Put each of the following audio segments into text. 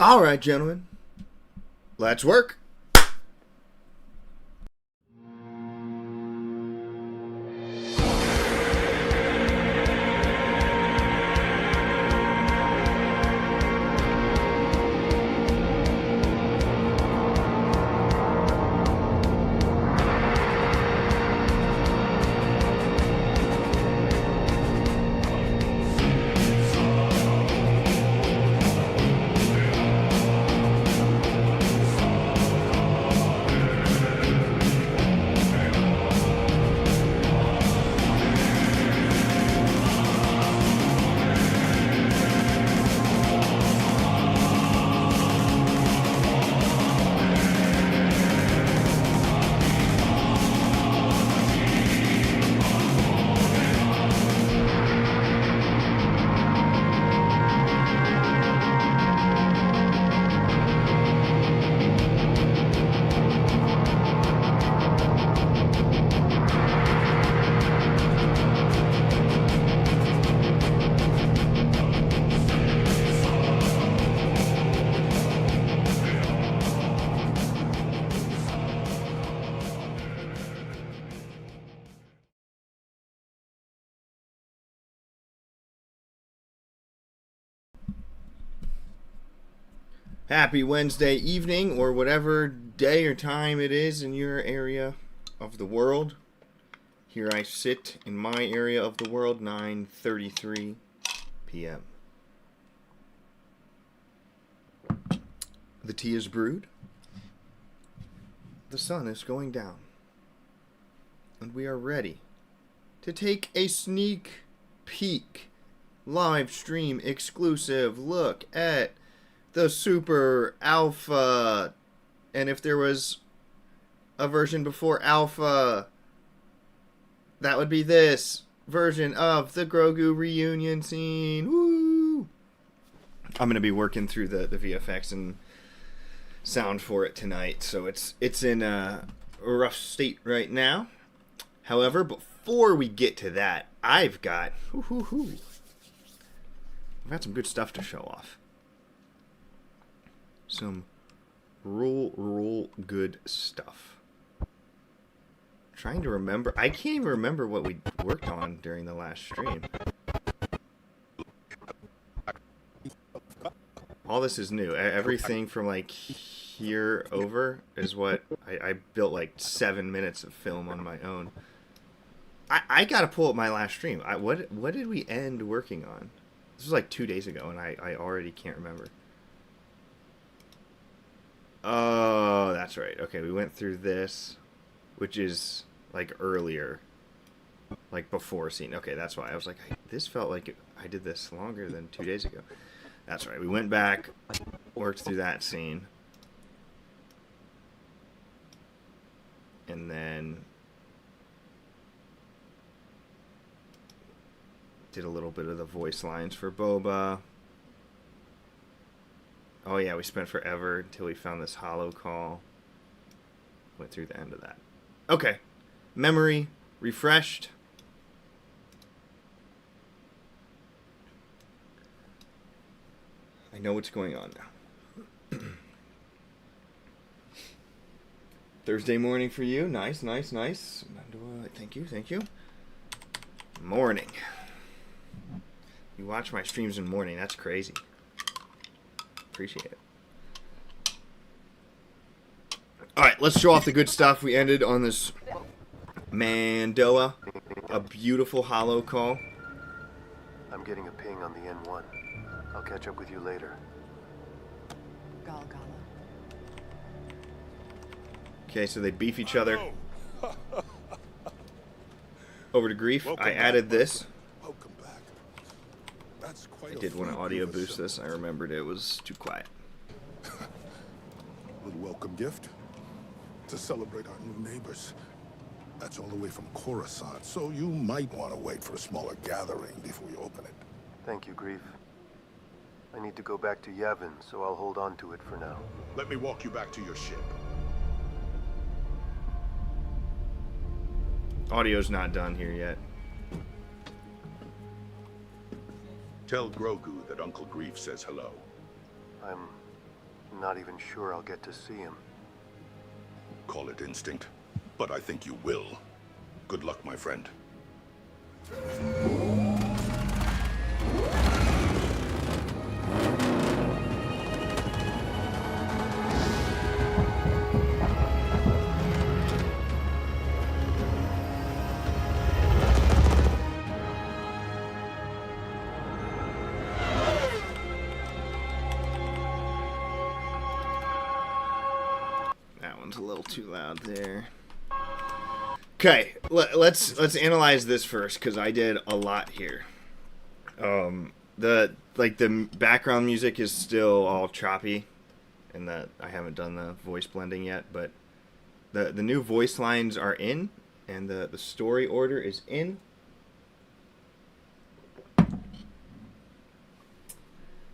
All right, gentlemen. Let's work. Happy Wednesday evening, or whatever day or time it is in your area of the world. Here I sit in my area of the world, 9:33 p.m. The tea is brewed. The sun is going down. And we are ready to take a sneak peek, live stream exclusive look at the Super Alpha, and if there was a version before Alpha, that would be this version of the Grogu reunion scene. Woo! I'm going to be working through the VFX and sound for it tonight, so it's in a rough state right now. However, before we get to that, I've got some good stuff to show off. Some real good stuff. Trying to remember. I can't even remember what we worked on during the last stream. All this is new. Everything from like here over is what I built like 7 minutes of film on my own. I gotta pull up my last stream. What did we end working on? This was like 2 days ago, and I already can't remember. Oh, that's right. Okay, we went through this, which is like earlier, like before scene. Okay, that's why I was like, this felt like I did this longer than 2 days ago. That's right. We went back, worked through that scene, and then did a little bit of the voice lines for Boba. Oh yeah, we spent forever until we found this hollow call. Went through the end of that. Okay. Memory refreshed. I know what's going on now. Thursday morning for you. Nice. Thank you. Morning. You watch my streams in the morning. That's crazy. Appreciate it. Alright, let's show off the good stuff. We ended on this Mandoa. A beautiful hollow call. I'm getting a ping on the N1. I'll catch up with you later. Gala. Okay, so they beef each other. Over to Grief. I added this. Welcome back. That's quite I did want to audio boost this. I remembered it was too quiet. little welcome gift to celebrate our new neighbors. That's all the way from Coruscant, so you might want to wait for a smaller gathering before you open it. Thank you, Grief. I need to go back to Yavin, so I'll hold on to it for now. Let me walk you back to your ship. Audio's not done here yet. Tell Grogu that Uncle Grief says hello. I'm Not even sure I'll get to see him. Call it instinct, but I think you will. Good luck, my friend. That one's a little too loud there. Okay, let's analyze this first because I did a lot here. The background music is still all choppy, and that I haven't done the voice blending yet. But the new voice lines are in, and the story order is in.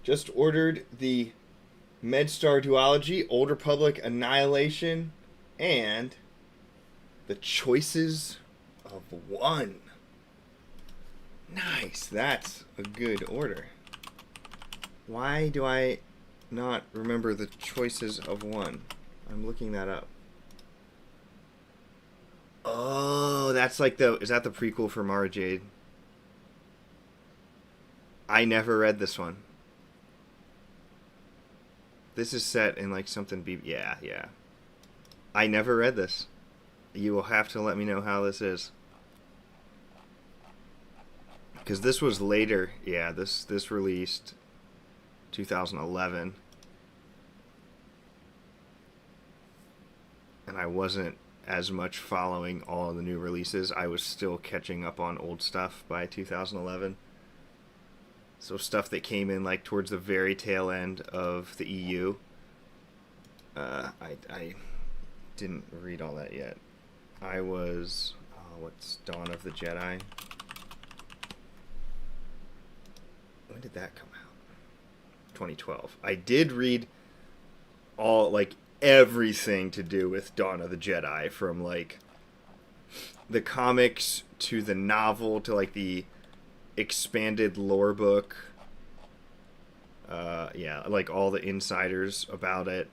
Just ordered the MedStar Duology, Old Republic Annihilation, and the Choices of One. Nice, that's a good order. Why do I not remember the Choices of One? I'm looking that up. Oh, that's like is that the prequel for Mara Jade? I never read this one. This is set in like something yeah. I never read this. You will have to let me know how this is. Because this was later. Yeah, this released 2011. And I wasn't as much following all of the new releases. I was still catching up on old stuff by 2011. So stuff that came in like towards the very tail end of the EU. I didn't read all that yet. I was what's Dawn of the Jedi? When did that come out? 2012. I did read all like everything to do with Dawn of the Jedi, from like the comics to the novel to like the expanded lore book. Yeah, like all the insiders about it.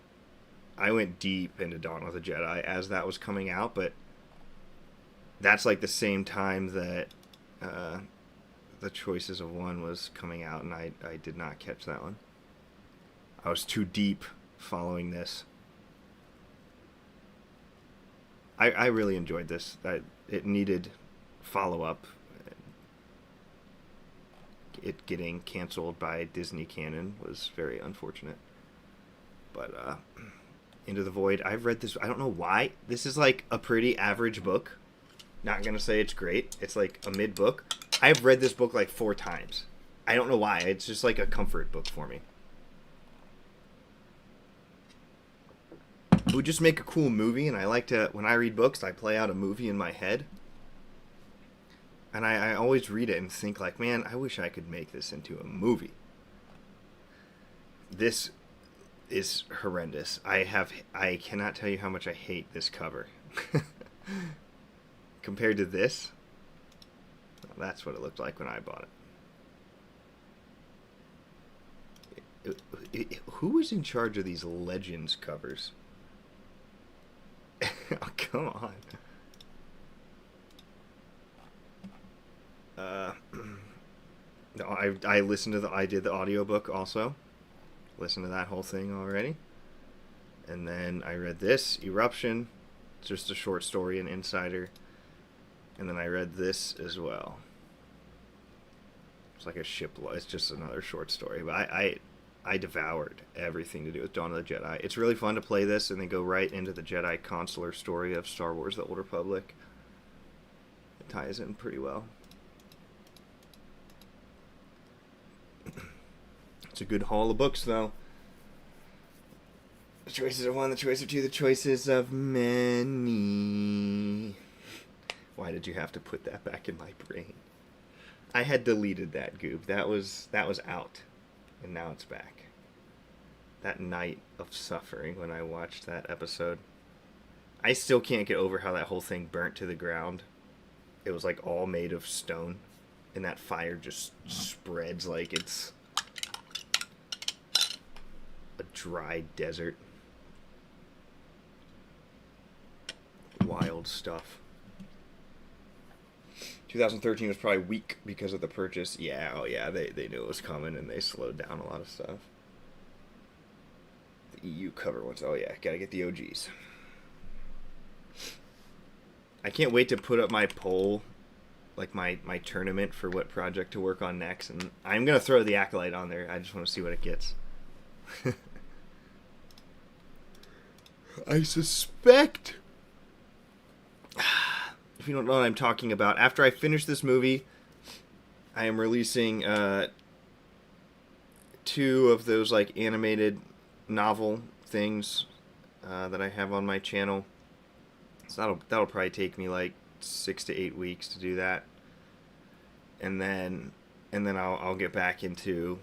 I went deep into Dawn of the Jedi as that was coming out, but that's like the same time that the Choices of One was coming out, and I did not catch that one. I was too deep following this. I really enjoyed this. It needed follow-up. It getting canceled by Disney Canon was very unfortunate. But Into the Void, I've read this. I don't know why. This is like a pretty average book. Not gonna say it's great. It's like a mid book. I've read this book like 4 times. I don't know why. It's just like a comfort book for me. It would just make a cool movie, and I like to, when I read books, I play out a movie in my head. And I always read it and think like, man, I wish I could make this into a movie. This is horrendous. I cannot tell you how much I hate this cover. Compared to this, well, that's what it looked like when I bought it. Who was in charge of these Legends covers? Oh, come on. No, I listened to I did the audiobook also. Listened to that whole thing already. And then I read this, Eruption. It's just a short story, an insider. And then I read this as well. It's like a ship. It's just another short story. But I devoured everything to do with Dawn of the Jedi. It's really fun to play this and then go right into the Jedi consular story of Star Wars: The Old Republic. It ties in pretty well. It's a good haul of books, though. The choices of one, the choice of two, the choices of many. Why did you have to put that back in my brain? I had deleted that goob. That was out. And now it's back. That night of suffering when I watched that episode. I still can't get over how that whole thing burnt to the ground. It was like all made of stone. And that fire just spreads like it's a dry desert. Wild stuff. 2013 was probably weak because of the purchase. Yeah, oh yeah, they knew it was coming and they slowed down a lot of stuff. The EU cover ones. Oh yeah, gotta get the OGs. I can't wait to put up my poll, like my tournament for what project to work on next, and I'm gonna throw the Acolyte on there. I just want to see what it gets. I suspect, if you don't know what I'm talking about, after I finish this movie, I am releasing 2 of those like animated novel things that I have on my channel. So that'll probably take me like 6 to 8 weeks to do that, and then I'll get back into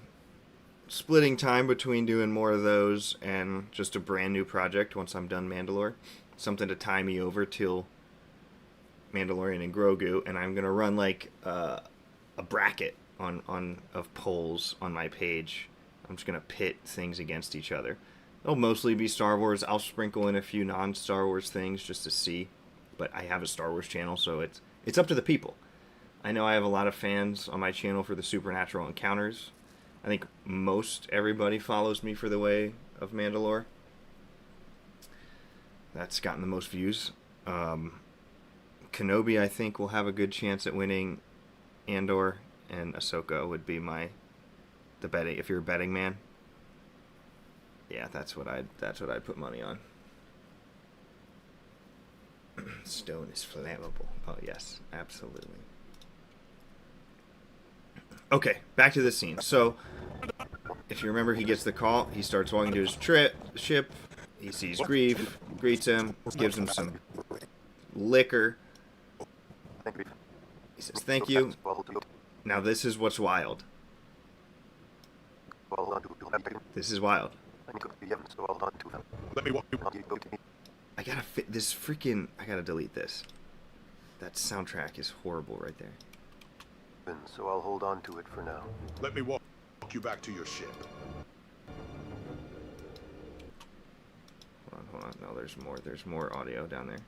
splitting time between doing more of those and just a brand new project once I'm done Mandalore, something to tie me over till Mandalorian and Grogu, and I'm gonna run like a bracket on of polls on my page. I'm just gonna pit things against each other. It'll mostly be Star Wars. I'll sprinkle in a few non-Star Wars things just to see, but I have a Star Wars channel, so it's up to the people. I know I have a lot of fans on my channel for the supernatural encounters. I think most everybody follows me for the Way of Mandalore. That's gotten the most views. Kenobi, I think, will have a good chance at winning. Andor and Ahsoka would be the betting. If you're a betting man, yeah, that's what I'd put money on. Stone is flammable. Oh yes, absolutely. Okay, back to this scene. So, if you remember, he gets the call. He starts walking to his ship. He sees Greef, greets him, gives him some liquor. He says, "Thank you." Now this is what's wild. This is wild. I gotta fit this freaking... I gotta delete this. That soundtrack is horrible right there. So I'll hold on to it for now. Let me walk you back to your ship. Hold on. No, there's more audio down there.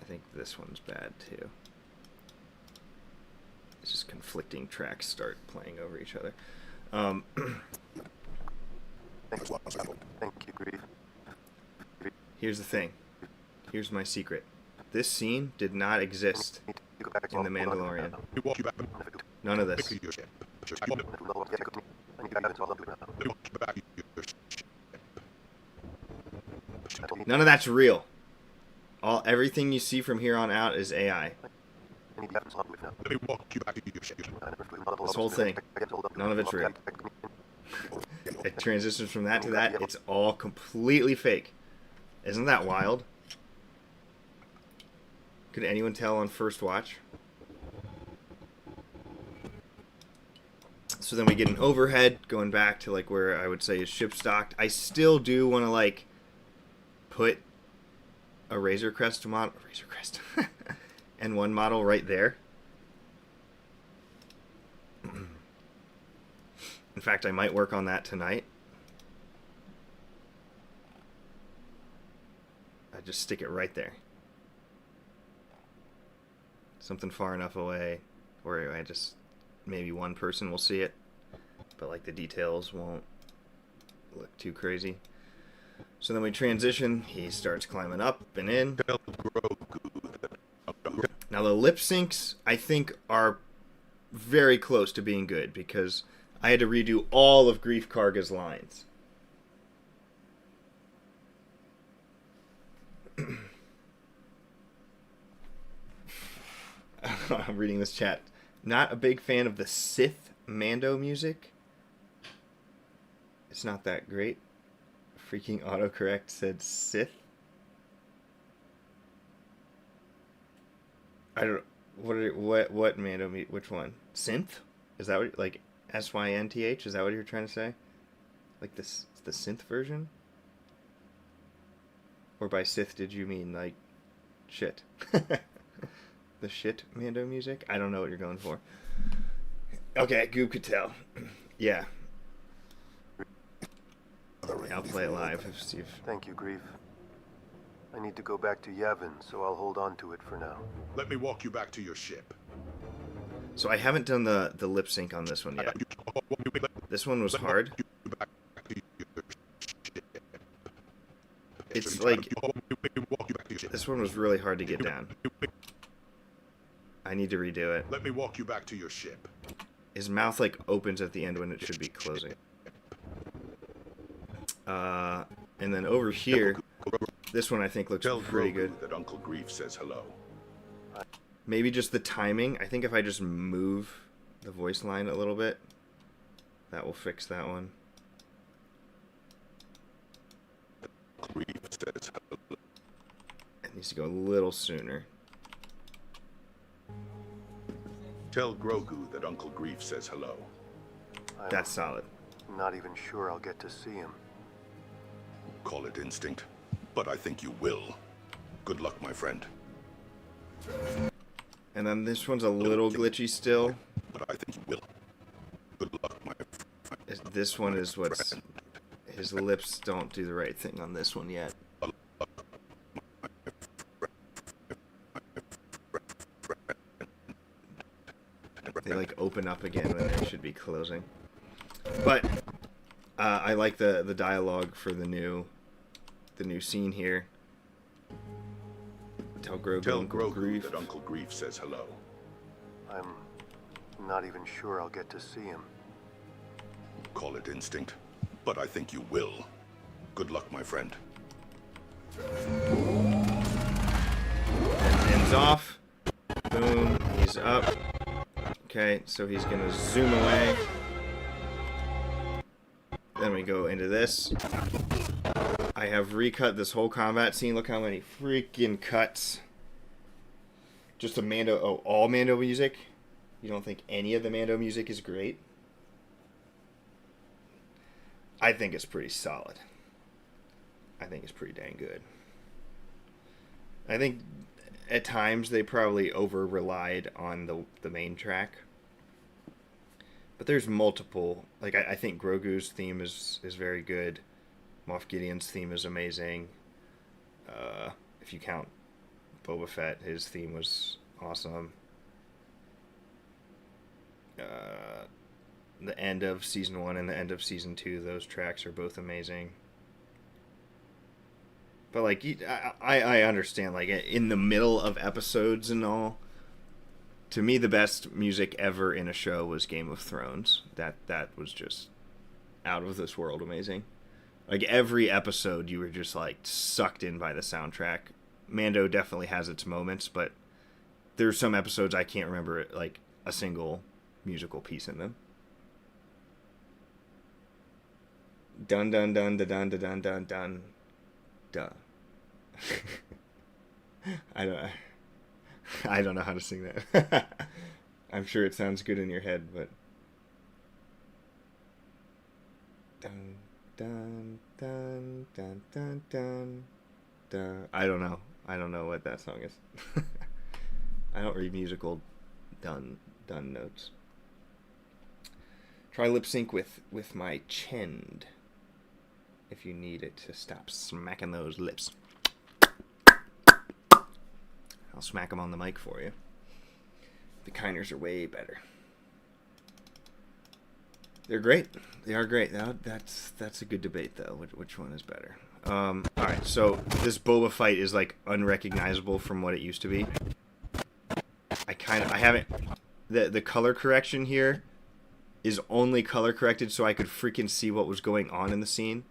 I think this one's bad too. It's just conflicting tracks start playing over each other. Thank you, Greef. Here's the thing. Here's my secret. This scene did not exist in The Mandalorian. None of this. None of that's real. Everything you see from here on out is AI. This whole thing. None of it's real. It transitions from that to that. It's all completely fake. Isn't that wild? Could anyone tell on first watch? So then we get an overhead going back to like where I would say is ship stocked. I still do want to like put a Razor Crest model, and one model right there. In fact, I might work on that tonight. I just stick it right there. Something far enough away where I just... maybe one person will see it, but like the details won't look too crazy. So then we transition. He starts climbing up and in. Now the lip syncs, I think, are very close to being good because I had to redo all of Greef Karga's lines. I'm reading this chat. Not a big fan of the Sith Mando music. It's not that great. Freaking autocorrect said Sith. I don't... What Mando... Which one? Synth? Is that what... like, S-Y-N-T-H? Is that what you're trying to say? Like the synth version? Or by Sith did you mean, like, shit? The shit Mando music? I don't know what you're going for. Okay, Goob could tell. Yeah. I'll play it live if Steve. Thank you, Grief. I need to go back to Yavin, so I'll hold on to it for now. Let me walk you back to your ship. So I haven't done the lip sync on this one yet. This one was hard. It's like this one was really hard to get down. I need to redo it. Let me walk you back to your ship. His mouth like opens at the end when it should be closing. And then over here, this one I think looks pretty good. That Uncle Grief says hello. Maybe just the timing. I think if I just move the voice line a little bit, that will fix that one. Grief says hello. It needs to go a little sooner. Tell Grogu that Uncle Grief says hello. That's solid. Not even sure I'll get to see him. Call it instinct, but I think you will. Good luck, my friend. And then this one's a little glitchy still. But I think you will. Good luck, my friend. This one is what's... His lips don't do the right thing on this one yet. They like open up again when they should be closing. But I like the dialogue for the new scene here. Tell Grogu that Uncle Grief says hello. I'm not even sure I'll get to see him. Call it instinct, but I think you will. Good luck, my friend. Ends off. Boom. He's up. Okay, so he's gonna zoom away. Then we go into this. I have recut this whole combat scene. Look how many freaking cuts. Just a Mando, all Mando music. You don't think any of the Mando music is great? I think it's pretty solid. I think it's pretty dang good. I think at times they probably over-relied on the main track. But there's multiple. Like, I think Grogu's theme is very good. Moff Gideon's theme is amazing. If you count Boba Fett, his theme was awesome. The end of Season 1 and the end of Season 2, those tracks are both amazing. But, like, I understand, like, in the middle of episodes and all, to me, the best music ever in a show was Game of Thrones. That was just out of this world amazing. Like, every episode, you were just, like, sucked in by the soundtrack. Mando definitely has its moments, but there's some episodes I can't remember, like, a single musical piece in them. Dun dun dun dun dun dun dun dun dun. I don't know how to sing that. I'm sure it sounds good in your head, but dun dun dun dun dun dun dun. I don't know what that song is. I don't read musical dun notes. Try lip sync with my chin if you need it to stop smacking those lips. I'll smack them on the mic for you. The Kiners are way better. They're great. They are great. That's a good debate though. Which one is better? All right. So this Boba fight is like unrecognizable from what it used to be. I haven't. The color correction here is only color corrected so I could freaking see what was going on in the scene.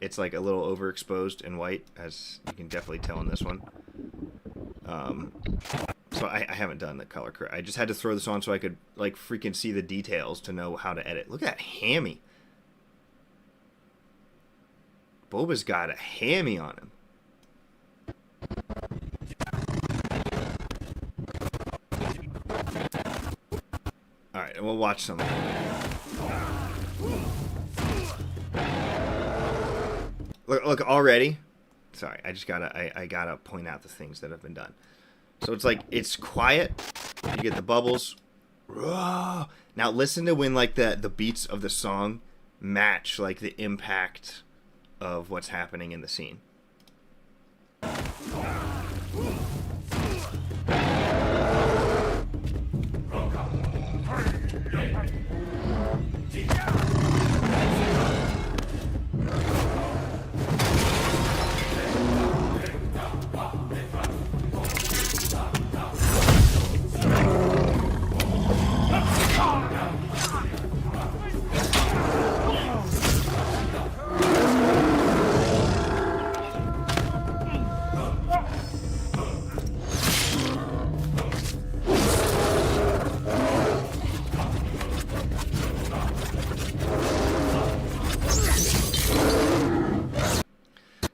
It's like a little overexposed and white, as you can definitely tell in this one. So I haven't done the color correct. I just had to throw this on so I could like freaking see the details to know how to edit. Look at that hammy. Boba's got a hammy on him. All right, and we'll watch some. Look already. Sorry, I gotta point out the things that have been done. So it's like it's quiet. You get the bubbles. Now listen to when like the beats of the song match like the impact of what's happening in the scene.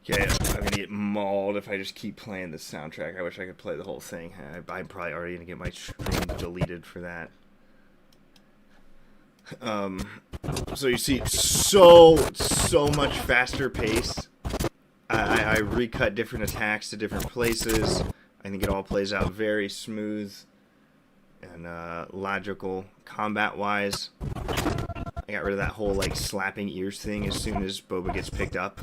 Okay, I'm gonna get mauled if I just keep playing this soundtrack. I wish I could play the whole thing. I'm probably already gonna get my stream deleted for that. So you see, so much faster pace. I recut different attacks to different places. I think it all plays out very smooth and logical combat-wise. I got rid of that whole like slapping ears thing as soon as Boba gets picked up.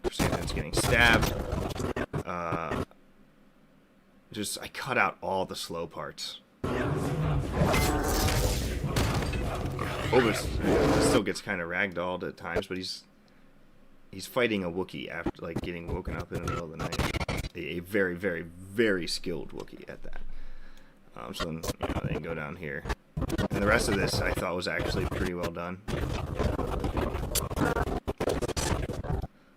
Chrysanthemum's getting stabbed. I cut out all the slow parts. Boba still gets kind of ragdolled at times, but he's fighting a Wookiee after like getting woken up in the middle of the night. A very, very, very skilled Wookiee at that. So then, they can go down here. And the rest of this I thought was actually pretty well done.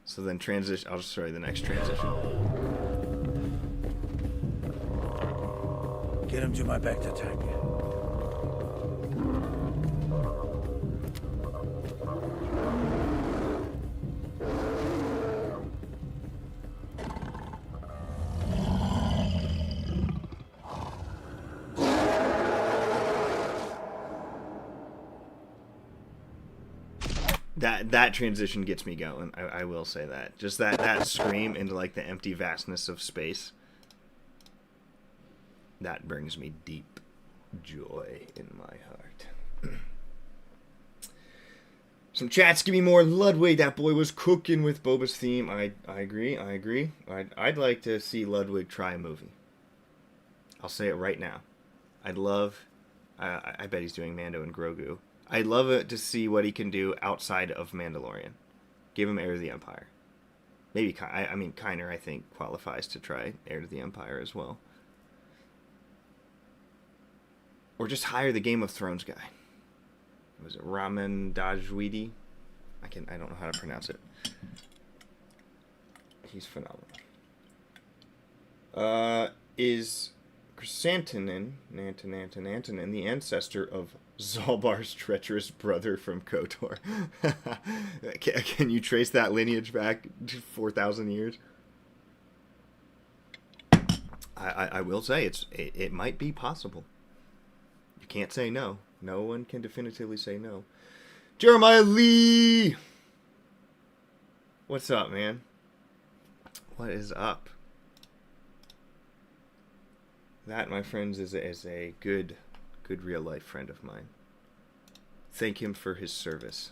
So then transition, I'll just show you the next transition. Get him to my Bacta tank. That transition gets me going. I will say that. Just that scream into like the empty vastness of space. That brings me deep joy in my heart. Some chats give me more Ludwig. That boy was cooking with Boba's theme. I agree. I'd like to see Ludwig try a movie. I'll say it right now. I'd love... I bet he's doing Mando and Grogu. I'd love it to see what he can do outside of Mandalorian. Give him Heir to the Empire. Maybe, Kiner, I think, qualifies to try Heir to the Empire as well. Or just hire the Game of Thrones guy. Was it Ramen Dajwidi? I don't know how to pronounce it. He's phenomenal. Is Chrysanthemum, Nantanen, the ancestor of Zalbar's treacherous brother from KOTOR? Can you trace that lineage back to 4,000 years? I will say it might be possible. You can't say no. No one can definitively say no. Jeremiah Lee! What's up, man? What is up? That, my friends, is a good real-life friend of mine. Thank him for his service.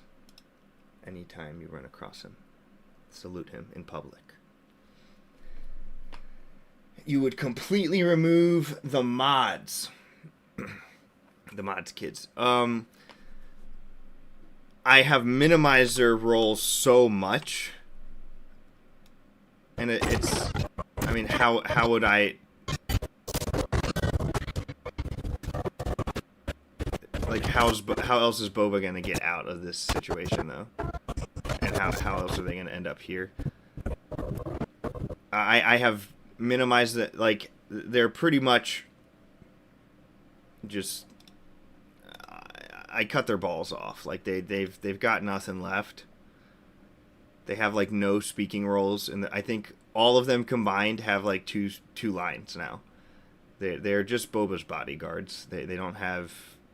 Anytime you run across him, salute him in public. You would completely remove the mods. The mods kids. I have minimized their roles so much. And it's... I mean, how would I... Like, how else is Boba gonna get out of this situation, though? And how else are they gonna end up here? I have minimized it. Like, they're pretty much just... I cut their balls off. Like, they've got nothing left. They have, like, no speaking roles, and I think all of them combined have, like, two lines now. They're just Boba's bodyguards. They don't have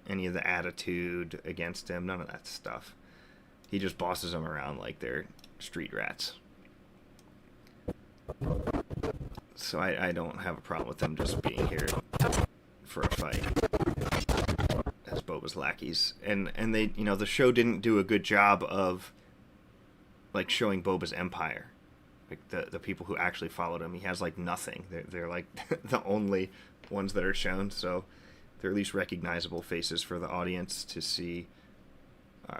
any of the attitude against him, none of that stuff. He just bosses them around like they're street rats. So I don't have a problem with them just being here for a fight as Boba's lackeys. And they, the show didn't do a good job of like showing Boba's empire, like the people who actually followed him. He has like nothing. They're like the only ones that are shown, so they're at least recognizable faces for the audience to see.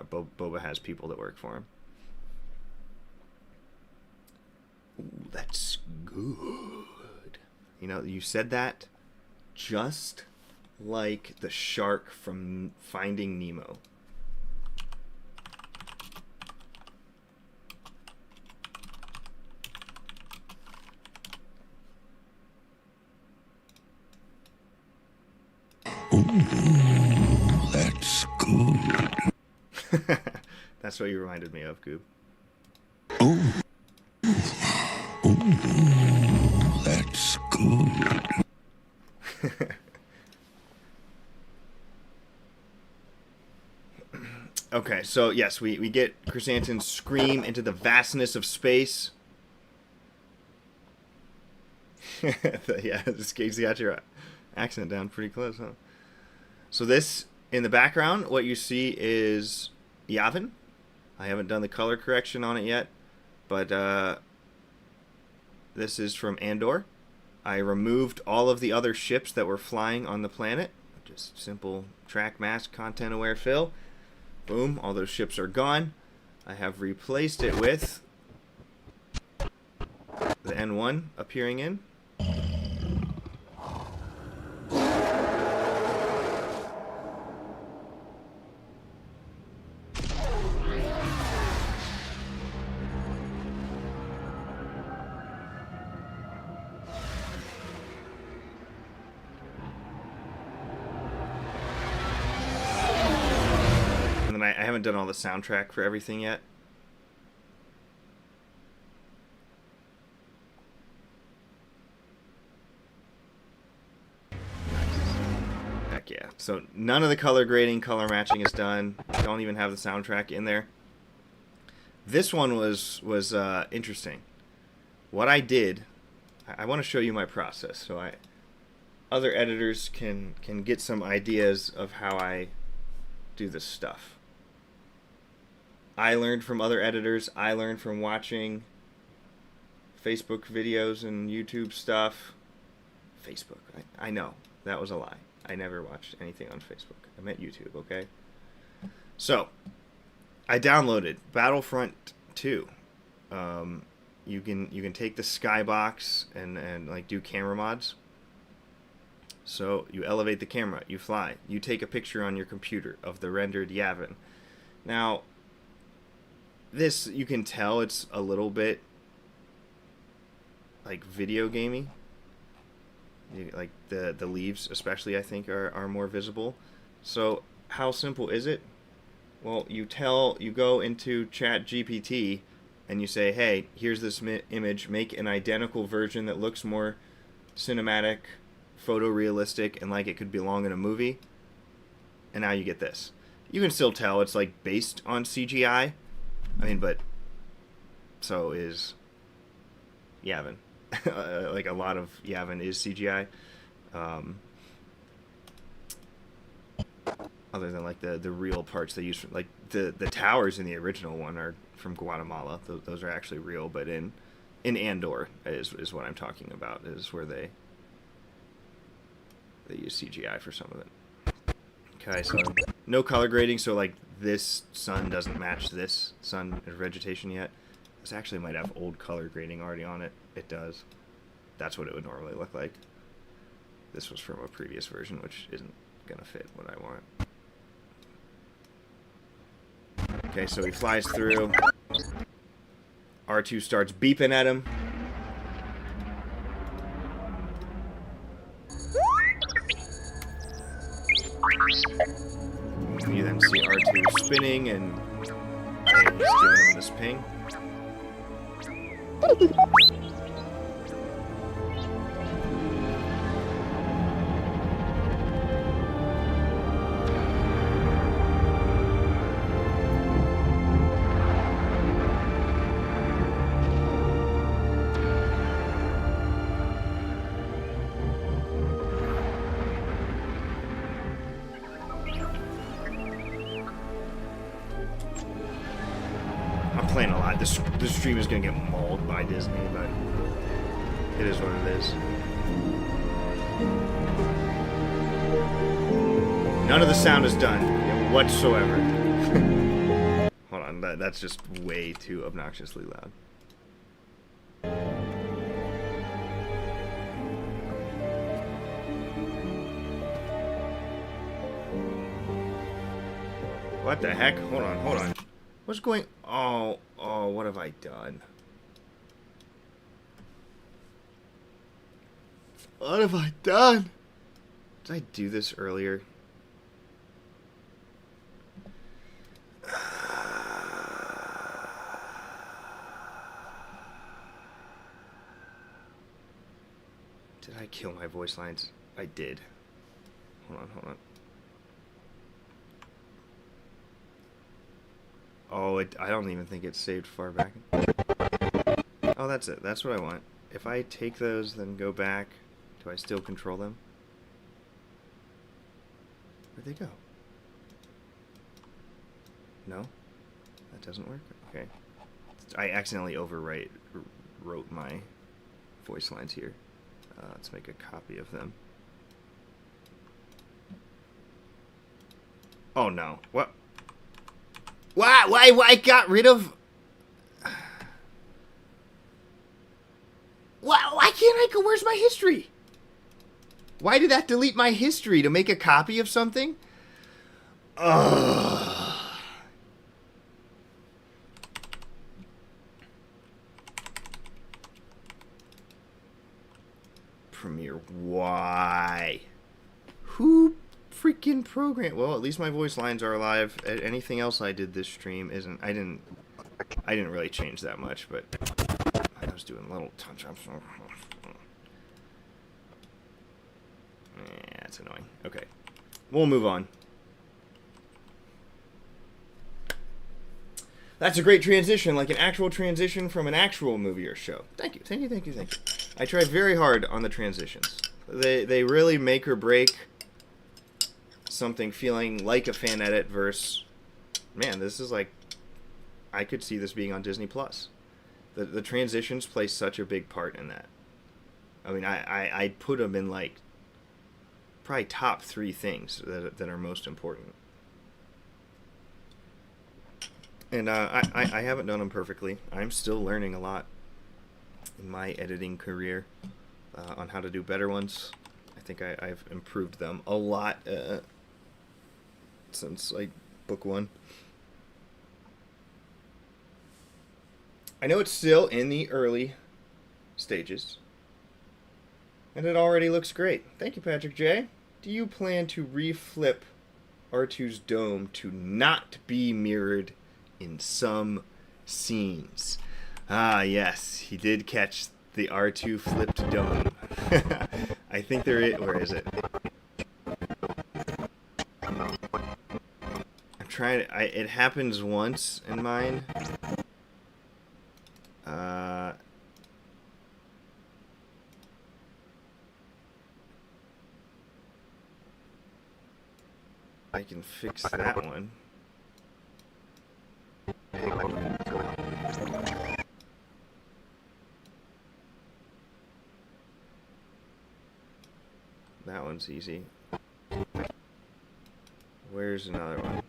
Boba has people that work for him. Ooh, that's good. You know, you said that just like the shark from Finding Nemo. Ooh, that's good. That's what you reminded me of, Goob. Oh. Ooh, that's good. Okay, so yes, we get Chrysanthemum's scream into the vastness of space. Yeah, this Casey got your accent down pretty close, huh? So this, in the background, what you see is Yavin. I haven't done the color correction on it yet, but this is from Andor. I removed all of the other ships that were flying on the planet. Just simple track mask, content aware fill. Boom, all those ships are gone. I have replaced it with the N1 appearing in. I haven't done all the soundtrack for everything yet. Heck yeah. So none of the color grading, color matching is done. Don't even have the soundtrack in there. This one was interesting. What I did, I want to show you my process so other editors can get some ideas of how I do this stuff. I learned from other editors. I learned from watching Facebook videos and YouTube stuff. Facebook. I know. That was a lie. I never watched anything on Facebook. I meant YouTube, okay? So, I downloaded Battlefront 2. You can take the skybox and like do camera mods. So, you elevate the camera, you fly, you take a picture on your computer of the rendered Yavin. Now, this, you can tell it's a little bit like video gamey. Like the leaves especially, I think, are more visible. So how simple is it? Well, you go into Chat GPT and you say, hey, here's this image, make an identical version that looks more cinematic, photorealistic, and like it could belong in a movie. And now you get this. You can still tell it's like based on CGI. I mean, but so is Yavin. Like a lot of Yavin is CGI. Other than like the real parts they use, for, like the towers in the original one are from Guatemala. Those are actually real, but in Andor is what I'm talking about. Is where they use CGI for some of it. Okay, so no color grading, so like this sun doesn't match this sun vegetation yet. This actually might have old color grading already on it. It does. That's what it would normally look like. This was from a previous version, which isn't gonna fit what I want. Okay, so he flies through. R2 starts beeping at him. You then see R2 spinning and he's giving him this ping. playing a lot. This stream is gonna get mauled by Disney, but it is what it is. None of the sound is done whatsoever. Hold on, that's just way too obnoxiously loud. What the heck? Hold on. What's going... Oh, what have I done? What have I done? Did I do this earlier? Did I kill my voice lines? I did. Hold on. Oh, I don't even think it's saved far back. Oh, that's it. That's what I want. If I take those, then go back, do I still control them? Where'd they go? No? That doesn't work? Okay. I accidentally wrote my voice lines here. Let's make a copy of them. Oh no. What? Why I got rid of... Why can't I go... Where's my history? Why did that delete my history? To make a copy of something? Ugh. Premiere. Why? Who freaking programmed? Well, at least my voice lines are alive. Anything else I did this stream isn't. I didn't really change that much, but I was doing little touch-ups. Yeah, that's annoying. Okay, we'll move on. That's a great transition, like an actual transition from an actual movie or show. Thank you. I tried very hard on the transitions. They really make or break something feeling like a fan edit versus, man, this is like, I could see this being on Disney Plus. The transitions play such a big part in that. I mean, I'd put them in like probably top 3 things that are most important. And I haven't done them perfectly. I'm still learning a lot in my editing career on how to do better ones. I think I've improved them a lot since like book 1. I know it's still in the early stages, and it already looks great. Thank you, Patrick J. Do you plan to reflip R2's dome to not be mirrored in some scenes? Ah, yes, he did catch the R2 flipped dome. I think there is. Where is it? I'm trying to. It happens once in mine. I can fix that one. That one's easy. Where's another one?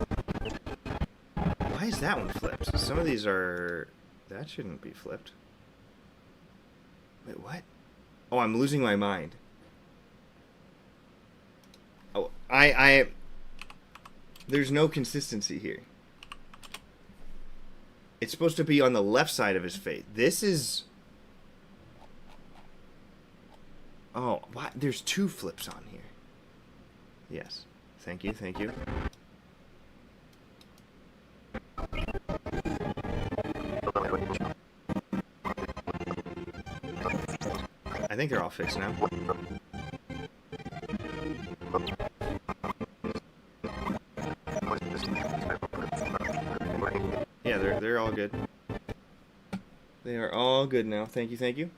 Why is that one flipped? Some of these are... That shouldn't be flipped. Wait, what? Oh, I'm losing my mind. Oh, there's no consistency here. It's supposed to be on the left side of his face. This is... Oh, what? There's 2 flips on here. Yes. Thank you. I think they're all fixed now. Yeah, they're all good. They are all good now. Thank you.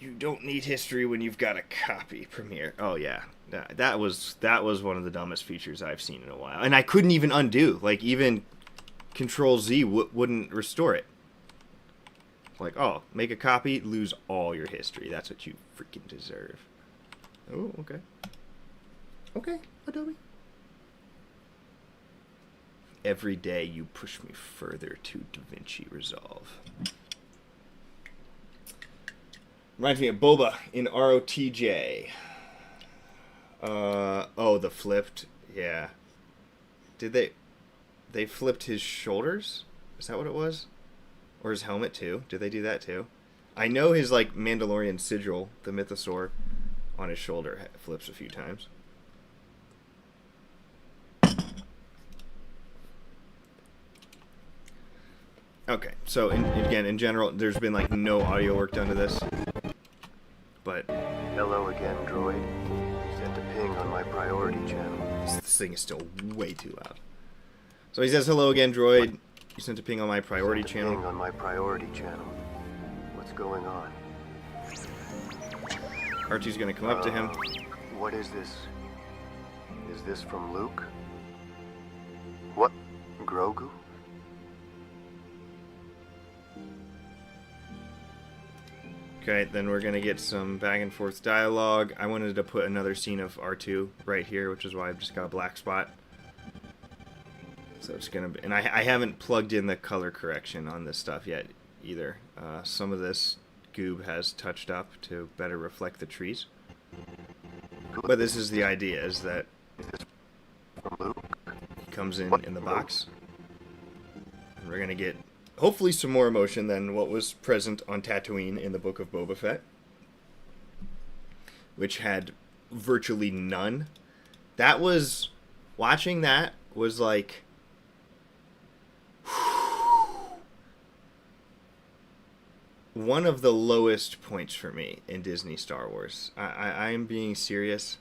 You don't need history when you've got a copy, Premiere. Oh yeah, that was one of the dumbest features I've seen in a while, and I couldn't even undo. Like even Control Z wouldn't restore it. Like, oh, make a copy, lose all your history. That's what you freaking deserve. Oh, okay. Okay, Adobe. Every day you push me further to DaVinci Resolve. Reminds me of Boba in ROTJ. Oh, the flipped. Yeah. Did they flipped his shoulders? Is that what it was? Or his helmet too? Did they do that too? I know his like Mandalorian sigil, the mythosaur, on his shoulder flips a few times. Okay, so again, in general, there's been like no audio work done to this. But Hello again, droid. You sent a ping on my priority channel. this thing is still way too loud. So he says, "Hello again, droid. You sent a ping on my priority channel." Ping on my priority channel. What's going on? R2's gonna come up to him. What is this? Is this from Luke? What? Grogu? Okay, then we're gonna get some back and forth dialogue. I wanted to put another scene of R2 right here, which is why I've just got a black spot. So it's gonna be, and I haven't plugged in the color correction on this stuff yet either. Some of this goob has touched up to better reflect the trees. But this is the idea: is that he comes in the box, and we're gonna get hopefully some more emotion than what was present on Tatooine in the Book of Boba Fett, which had virtually none. That was, watching that was like, one of the lowest points for me in Disney Star Wars. I am being serious.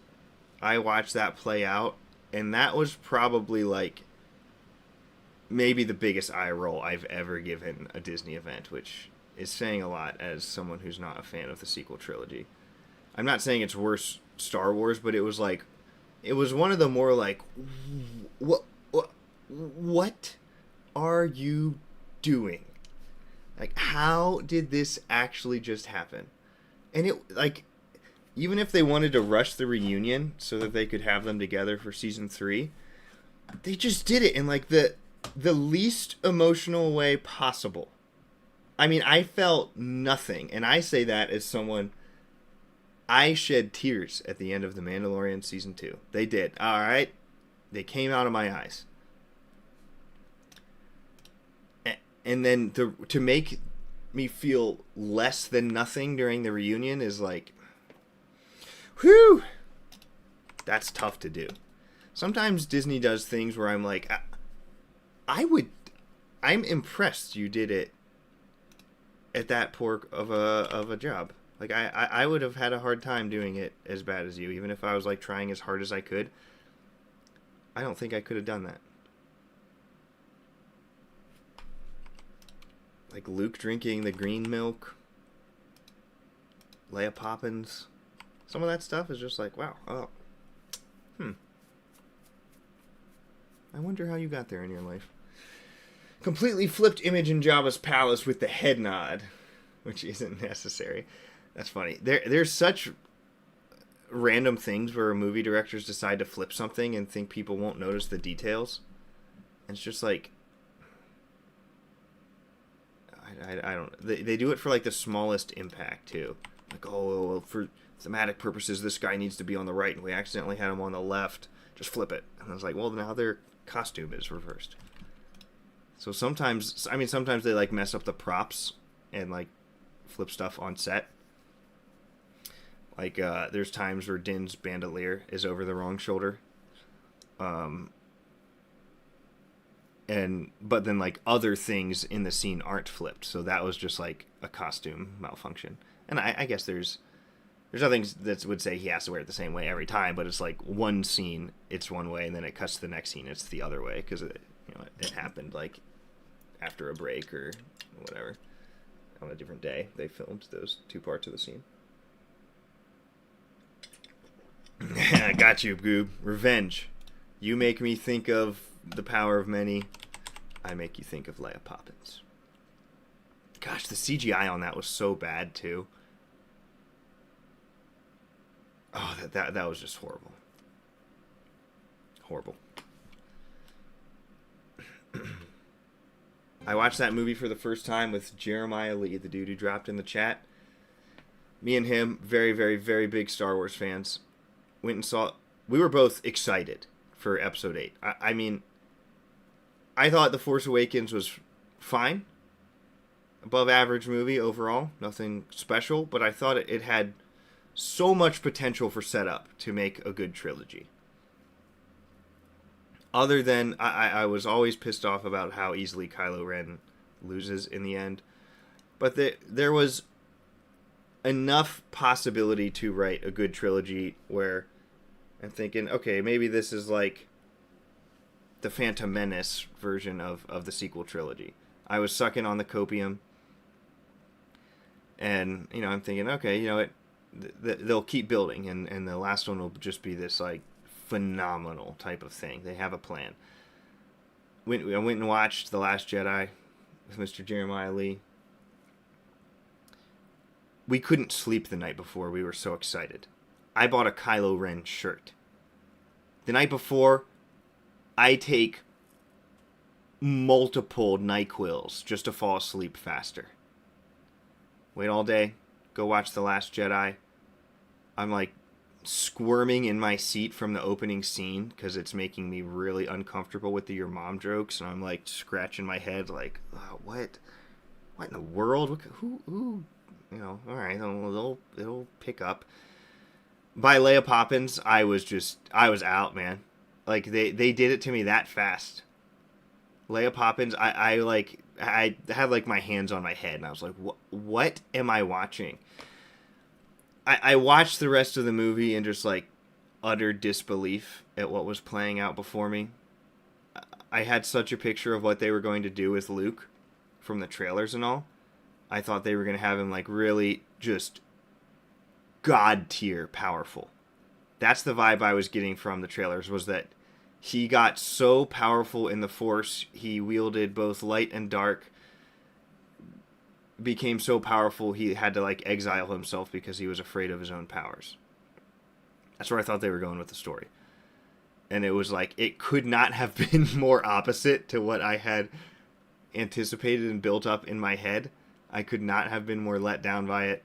I watched that play out, and that was probably like maybe the biggest eye roll I've ever given a Disney event, which is saying a lot as someone who's not a fan of the sequel trilogy. I'm not saying it's worse Star Wars, but it was like, it was one of the more like, what are you doing? Like, how did this actually just happen? And it, like, even if they wanted to rush the reunion so that they could have them together for season 3, they just did it in like the least emotional way possible. I mean, I felt nothing, and I say that as someone, I shed tears at the end of The Mandalorian season 2. They did. All right, they came out of my eyes. And then to make me feel less than nothing during the reunion is like, whew, that's tough to do. Sometimes Disney does things where I'm like, I'm impressed you did it at that poor of a job. Like I would have had a hard time doing it as bad as you, even if I was like trying as hard as I could. I don't think I could have done that. Like Luke drinking the green milk, Leia Poppins, some of that stuff is just like, wow, oh, I wonder how you got there in your life. Completely flipped image in Jabba's palace with the head nod, which isn't necessary. That's funny. There's such random things where movie directors decide to flip something and think people won't notice the details. And it's just like, I don't. They do it for like the smallest impact too. Like, oh, well, for thematic purposes, this guy needs to be on the right, and we accidentally had him on the left. Just flip it. And I was like, well, now their costume is reversed. So sometimes they like mess up the props and like flip stuff on set. Like there's times where Din's bandolier is over the wrong shoulder. But then like other things in the scene aren't flipped, so that was just like a costume malfunction. And I guess there's nothing that would say he has to wear it the same way every time, but it's like one scene it's one way, and then it cuts to the next scene it's the other way because it happened like after a break or whatever on a different day. They filmed those two parts of the scene. I got you, Goob. Revenge. You make me think of the power of many. I make you think of Leia Poppins. Gosh, the CGI on that was so bad too. Oh, that was just horrible. Horrible. I watched that movie for the first time with Jeremiah Lee, the dude who dropped in the chat. Me and him, very, very, very big Star Wars fans. Went and saw... We were both excited for Episode 8. I mean, I thought The Force Awakens was fine. Above average movie overall. Nothing special. But I thought it had so much potential for setup to make a good trilogy. Other than, I was always pissed off about how easily Kylo Ren loses in the end. But there was enough possibility to write a good trilogy where I'm thinking, okay, maybe this is like the Phantom Menace version of the sequel trilogy. I was sucking on the copium, and, you know, I'm thinking, okay, you know, they'll keep building, and the last one will just be this, like, phenomenal type of thing. They have a plan. I went and watched The Last Jedi with Mr. Jeremiah Lee. We couldn't sleep the night before. We were so excited. I bought a Kylo Ren shirt. The night before, I take multiple NyQuils just to fall asleep faster. Wait all day. Go watch The Last Jedi. I'm like squirming in my seat from the opening scene because it's making me really uncomfortable with the your mom jokes, and I'm like scratching my head like, oh, what in the world? Who? You know, all right, it'll pick up. By Leia Poppins, I was out, man. Like they did it to me that fast. Leia Poppins, I had like my hands on my head, and I was like, what am I watching? I watched the rest of the movie in just like utter disbelief at what was playing out before me. I had such a picture of what they were going to do with Luke from the trailers and all. I thought they were going to have him like really just god tier powerful. That's the vibe I was getting from the trailers, was that he got so powerful in the Force, he wielded both light and dark, became so powerful he had to like exile himself because he was afraid of his own powers. That's where I thought they were going with the story. And it was like, it could not have been more opposite to what I had anticipated and built up in my head. I could not have been more let down by it.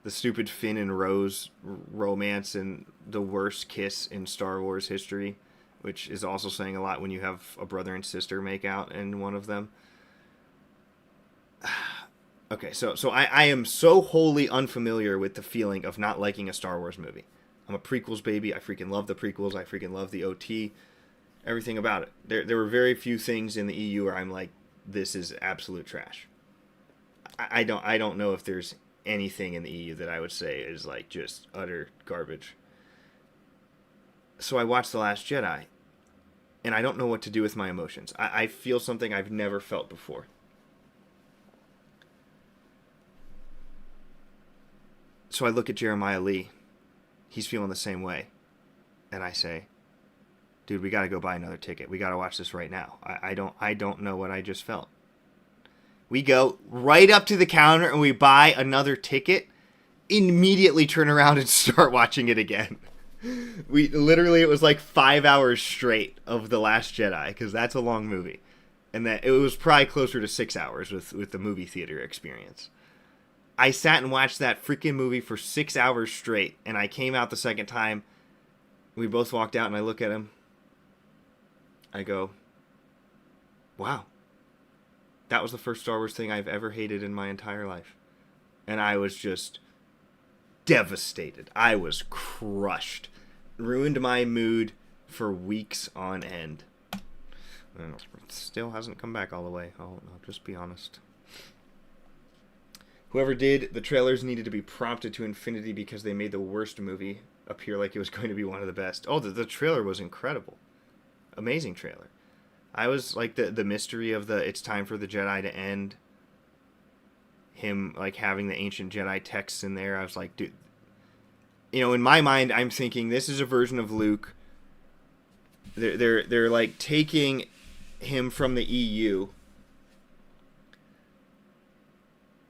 The stupid Finn and Rose romance and the worst kiss in Star Wars history, which is also saying a lot when you have a brother and sister make out in one of them. Okay, so I am so wholly unfamiliar with the feeling of not liking a Star Wars movie. I'm a prequels baby. I freaking love the prequels. I freaking love the OT. Everything about it. There were very few things in the EU where I'm like, this is absolute trash. I don't know if there's anything in the EU that I would say is like just utter garbage. So I watched The Last Jedi, and I don't know what to do with my emotions. I feel something I've never felt before. So I look at Jeremiah Lee. He's feeling the same way. And I say, dude, we got to go buy another ticket. We got to watch this right now. I don't know what I just felt. We go right up to the counter and we buy another ticket, immediately turn around and start watching it again. It was like 5 hours straight of The Last Jedi, because that's a long movie. And that it was probably closer to 6 hours with the movie theater experience. I sat and watched that freaking movie for 6 hours straight, and I came out the second time. We both walked out, and I look at him. I go, wow. That was the first Star Wars thing I've ever hated in my entire life. And I was just devastated. I was crushed. Ruined my mood for weeks on end. And it still hasn't come back all the way. I'll just be honest. Whoever did the trailers needed to be prompted to infinity because they made the worst movie appear like it was going to be one of the best. Oh, the trailer was incredible. Amazing trailer. I was like the mystery of it's time for the Jedi to end. Him like having the ancient Jedi texts in there. I was like, dude, you know, in my mind, I'm thinking this is a version of Luke. They're like taking him from the EU.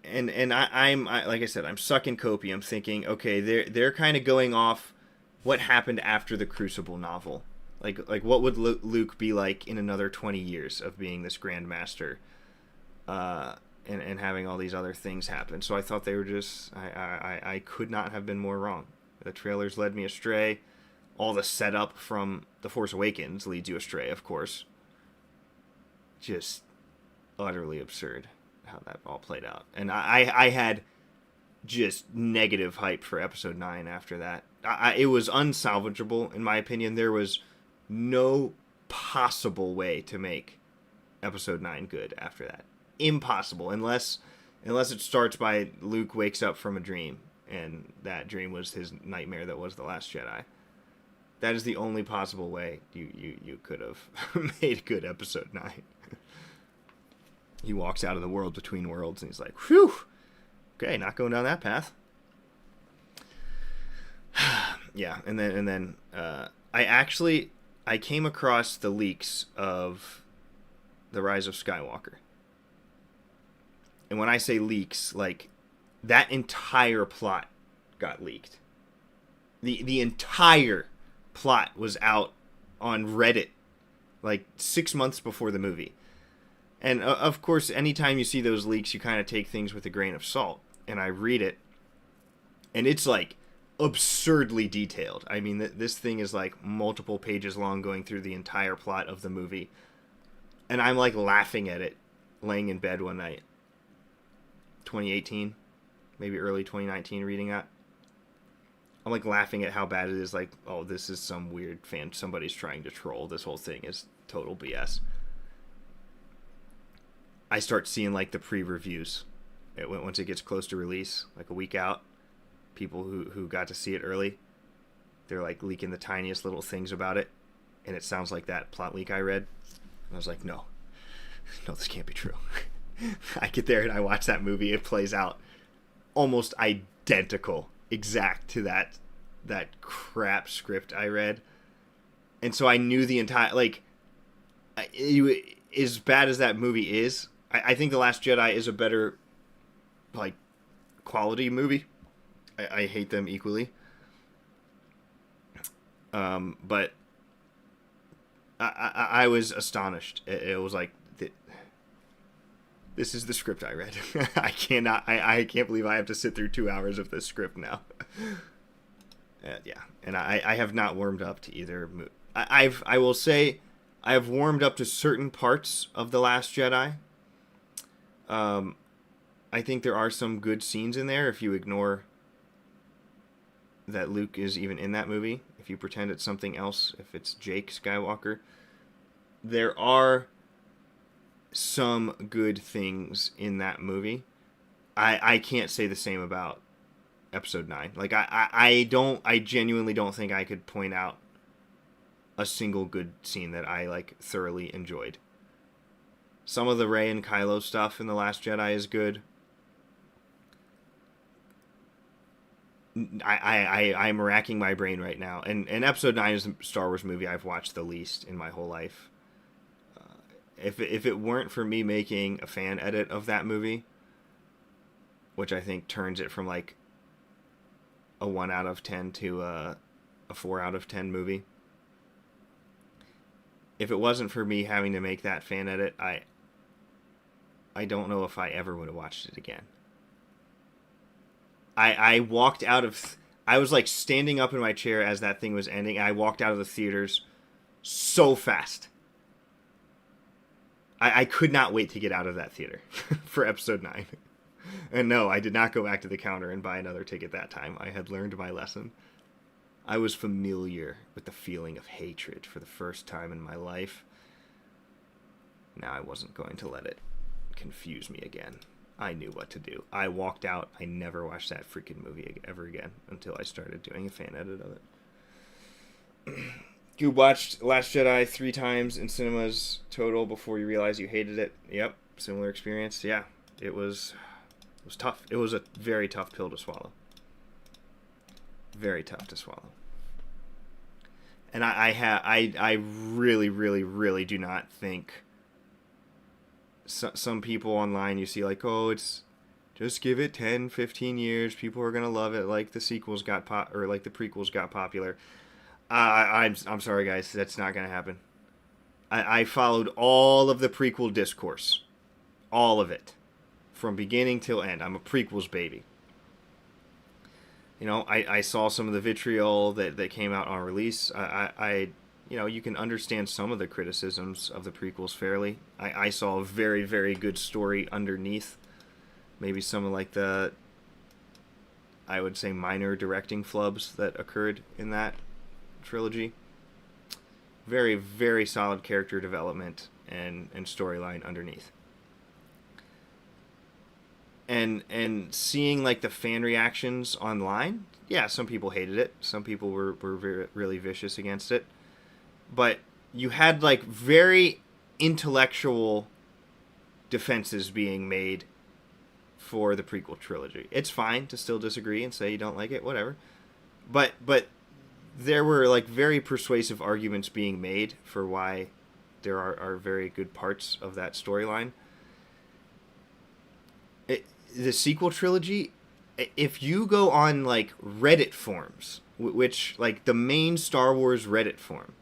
And I'm like I said, I'm sucking copium. I'm thinking, okay, they're kind of going off what happened after the Crucible novel. Like what would Luke be like in another 20 years of being this Grand Master, and having all these other things happen. So I thought they were just, I could not have been more wrong. The trailers led me astray. All the setup from The Force Awakens leads you astray, of course. Just utterly absurd how that all played out. And I had just negative hype for Episode 9 after that. It was unsalvageable, in my opinion. There was no possible way to make Episode 9 good after that. Impossible, unless it starts by Luke wakes up from a dream, and that dream was his nightmare that was The Last Jedi. That is the only possible way you could have made a good Episode 9. He walks out of the world between worlds, and he's like, whew, okay, not going down that path. Yeah, and then I came across the leaks of The Rise of Skywalker. And when I say leaks, like, that entire plot got leaked. The entire plot was out on Reddit like 6 months before the movie. And of course, anytime you see those leaks, you kind of take things with a grain of salt. And I read it, and it's like absurdly detailed. I mean, this thing is like multiple pages long, going through the entire plot of the movie. And I'm like laughing at it, laying in bed one night. 2018, maybe early 2019, reading that. I'm like laughing at how bad it is. Like, oh, this is some weird fan. Somebody's trying to troll. This whole thing is total BS. I start seeing like the pre-reviews. Once it gets close to release, like a week out, people who got to see it early, they're like leaking the tiniest little things about it, and it sounds like that plot leak I read. And I was like, no, this can't be true. I get there and I watch that movie. It plays out almost identical, exact to that crap script I read. And so I knew the entire, like, as bad as that movie is, I think The Last Jedi is a better, like, quality movie. I hate them equally. But I was astonished. It was like, this is the script I read. I can't believe I have to sit through 2 hours of this script now. Yeah, and I have not warmed up to either movie. I will say I have warmed up to certain parts of The Last Jedi. I think there are some good scenes in there if you ignore that Luke is even in that movie. If you pretend it's something else, if it's Jake Skywalker. There are some good things in that movie. I can't say the same about Episode 9. Like, I genuinely don't think I could point out a single good scene that I, like, thoroughly enjoyed. Some of the Rey and Kylo stuff in The Last Jedi is good. I'm racking my brain right now. And Episode 9 is the Star Wars movie I've watched the least in my whole life. If it weren't for me making a fan edit of that movie, which I think turns it from like a 1 out of 10 to a 4 out of 10 movie. If it wasn't for me having to make that fan edit, I don't know if I ever would have watched it again. I walked out of... I was like standing up in my chair as that thing was ending. I walked out of the theaters so fast. I could not wait to get out of that theater for Episode 9. And no, I did not go back to the counter and buy another ticket that time. I had learned my lesson. I was familiar with the feeling of hatred for the first time in my life. Now I wasn't going to let it confuse me again. I knew what to do. I walked out. I never watched that freaking movie ever again until I started doing a fan edit of it. You watched Last Jedi 3 times in cinemas total before you realized you hated it. Yep, similar experience. Yeah, it was tough. It was a very tough pill to swallow. Very tough to swallow. And I really, really, really do not think some people online you see like, oh, it's just give it 10, 15 years, people are gonna love it like the sequels got or like the prequels got popular. I'm sorry guys, that's not gonna happen. I followed all of the prequel discourse, all of it, from beginning till end. I'm a prequels baby. You know, I saw some of the vitriol that came out on release. You know, you can understand some of the criticisms of the prequels fairly. I saw a very, very good story underneath. Maybe some of like the, I would say, minor directing flubs that occurred in that trilogy. Very, very solid character development and storyline underneath. And seeing like the fan reactions online, yeah, some people hated it. Some people were very, really vicious against it. But you had like very intellectual defenses being made for the prequel trilogy. It's fine to still disagree and say you don't like it, whatever. But there were like very persuasive arguments being made for why there are very good parts of that storyline. The sequel trilogy, if you go on like Reddit forums, which like the main Star Wars Reddit forum,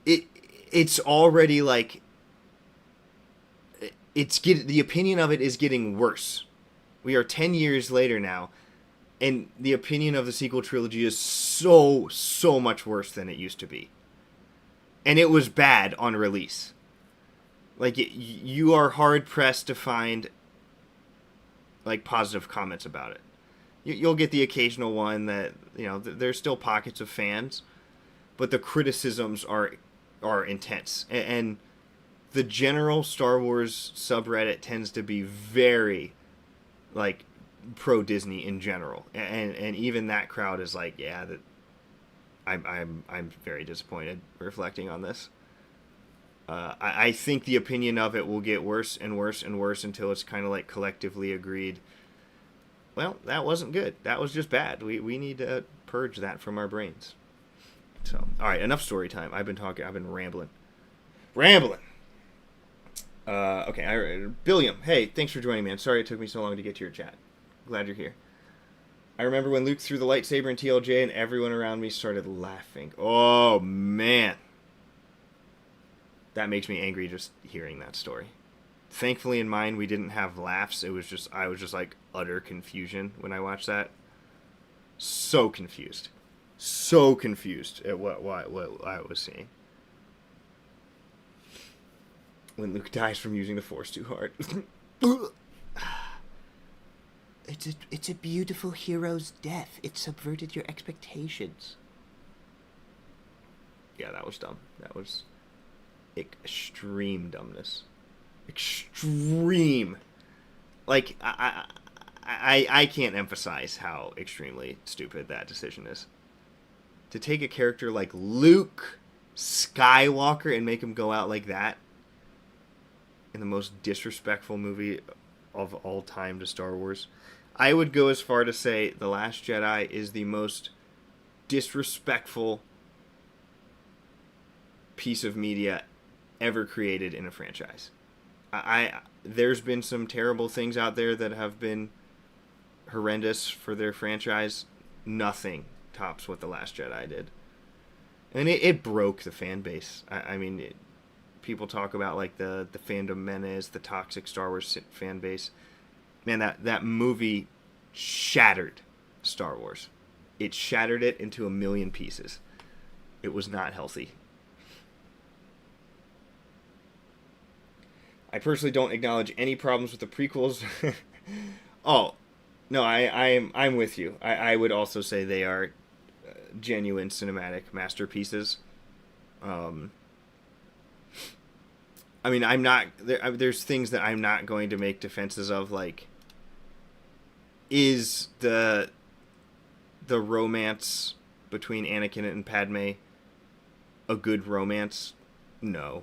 it's already like the opinion of it is getting worse. We are 10 years later now, and the opinion of the sequel trilogy is so much worse than it used to be. And it was bad on release. Like, you are hard-pressed to find, like, positive comments about it. You'll get the occasional one that, you know, there's still pockets of fans, but the criticisms are intense. And the general Star Wars subreddit tends to be very, like, pro-Disney in general. And even that crowd is like, yeah, that I'm very disappointed reflecting on this. I think the opinion of it will get worse and worse and worse until it's kind of like collectively agreed, well, that wasn't good. That was just bad. We need to purge that from our brains. So, all right, enough story time. I've been rambling. Okay, Billiam, hey, thanks for joining me. I'm sorry it took me so long to get to your chat. Glad you're here. I remember when Luke threw the lightsaber in TLJ and everyone around me started laughing. Oh, man. That makes me angry just hearing that story. Thankfully in mine we didn't have laughs. I was just like utter confusion when I watched that. So confused at what I was seeing. When Luke dies from using the Force too hard. It's a beautiful hero's death. It subverted your expectations. Yeah, that was dumb. That was extreme dumbness. Extreme. Like, I can't emphasize how extremely stupid that decision is. To take a character like Luke Skywalker and make him go out like that in the most disrespectful movie of all time to Star Wars. I would go as far to say The Last Jedi is the most disrespectful piece of media ever created in a franchise. There's been some terrible things out there that have been horrendous for their franchise. Nothing tops what The Last Jedi did. And it broke the fan base. I mean, people talk about like the fandom menace, the toxic Star Wars fan base. Man, that movie shattered Star Wars. It shattered it into a million pieces. It was not healthy. I personally don't acknowledge any problems with the prequels. Oh, no, I'm with you. I would also say they are genuine cinematic masterpieces. I mean, I'm not... There's things that I'm not going to make defenses of, like... Is the romance between Anakin and Padme a good romance? No.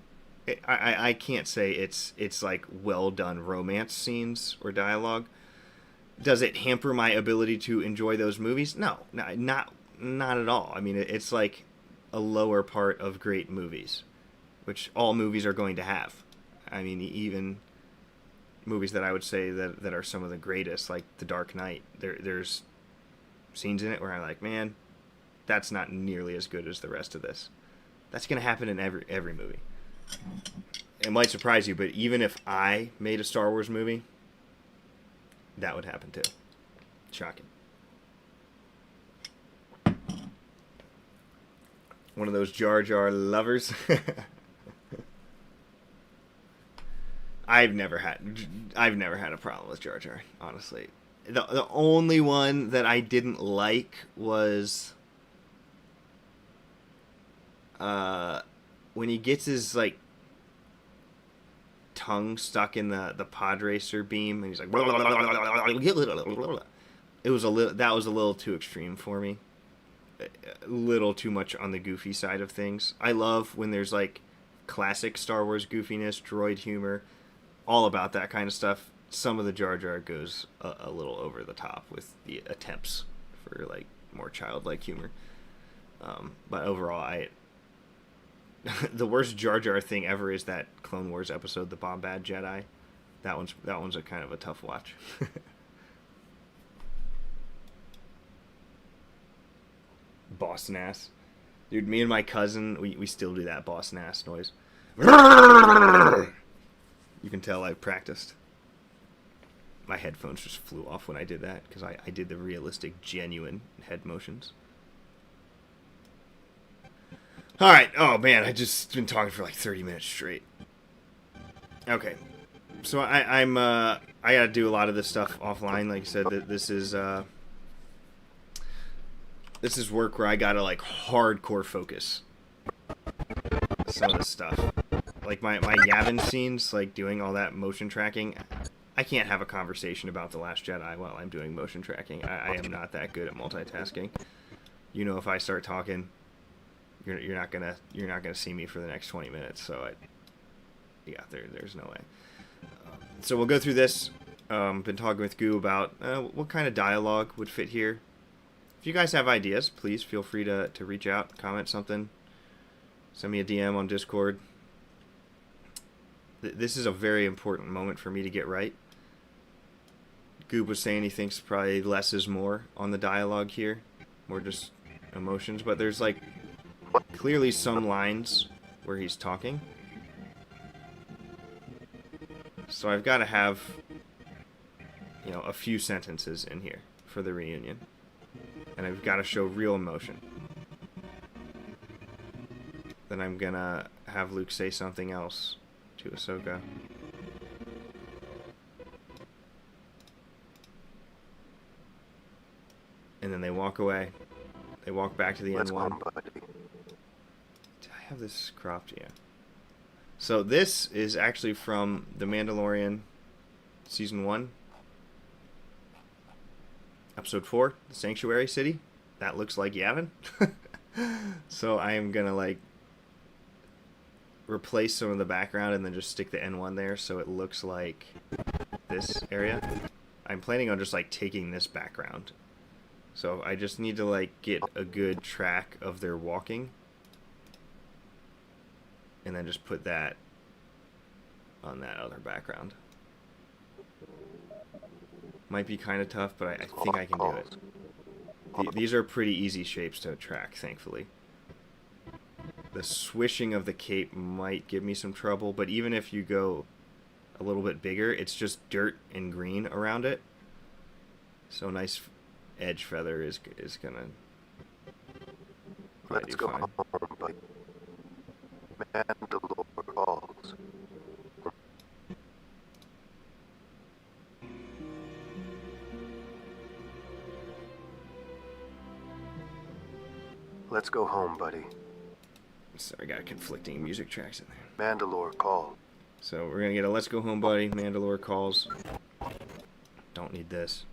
I can't say it's like well done romance scenes or dialogue, Does it hamper my ability to enjoy those movies? No, not at all. I mean, it's like a lower part of great movies, which all movies are going to have. I mean, even movies that I would say that are some of the greatest, like The Dark Knight, there's scenes in it where I'm like, man, that's not nearly as good as the rest of this. That's going to happen in every movie. It might surprise you, but even if I made a Star Wars movie, that would happen too. Shocking. One of those Jar Jar lovers. I've never had a problem with Jar Jar, honestly. The only one that I didn't like was when he gets his like tongue stuck in the pod racer beam and he's like it was a little too extreme for me. A little too much on the goofy side of things. I love when there's like classic Star Wars goofiness, droid humor, all about that kind of stuff. Some of the Jar Jar goes a little over the top with the attempts for like more childlike humor. But overall, the worst Jar Jar thing ever is that Clone Wars episode, The Bombad Jedi. That one's a kind of a tough watch. Boss Nass. Dude, me and my cousin, we still do that Boss Nass noise. You can tell I've practiced. My headphones just flew off when I did that, because I did the realistic, genuine head motions. Alright, oh man, I just been talking for like 30 minutes straight. Okay. So I gotta do a lot of this stuff offline. Like I said, this is work where I gotta like hardcore focus some of this stuff. Like my Yavin scenes, like doing all that motion tracking, I can't have a conversation about The Last Jedi while I'm doing motion tracking. I am not that good at multitasking. You know, if I start talking, you're not gonna see me for the next 20 minutes. So there's no way. So we'll go through this. Been talking with Goo about what kind of dialogue would fit here. If you guys have ideas, please feel free to reach out, comment something, send me a DM on Discord. This is a very important moment for me to get right. Goob was saying he thinks probably less is more on the dialogue here, more just emotions, but there's like clearly some lines where he's talking. So I've got to have, you know, a few sentences in here for the reunion. And I've got to show real emotion. Then I'm gonna have Luke say something else to Ahsoka. And then they walk away. They walk back to the N1. Did I have this cropped? Yeah. So this is actually from The Mandalorian Season 1. Episode 4, The Sanctuary City. That looks like Yavin. So I am going to like replace some of the background and then just stick the N1 there so it looks like this area. I'm planning on just like taking this background. So I just need to like get a good track of their walking. And then just put that on that other background. Might be kind of tough, but I think I can do it. These are pretty easy shapes to track, thankfully. The swishing of the cape might give me some trouble, but even if you go a little bit bigger, it's just dirt and green around it. So a nice edge feather is gonna Let's go home, buddy. Mandalore calls. Let's go home, buddy. Sorry, I got conflicting music tracks in there. Mandalore call. So we're gonna get a Let's Go Home, Buddy. Mandalore calls. Don't need this.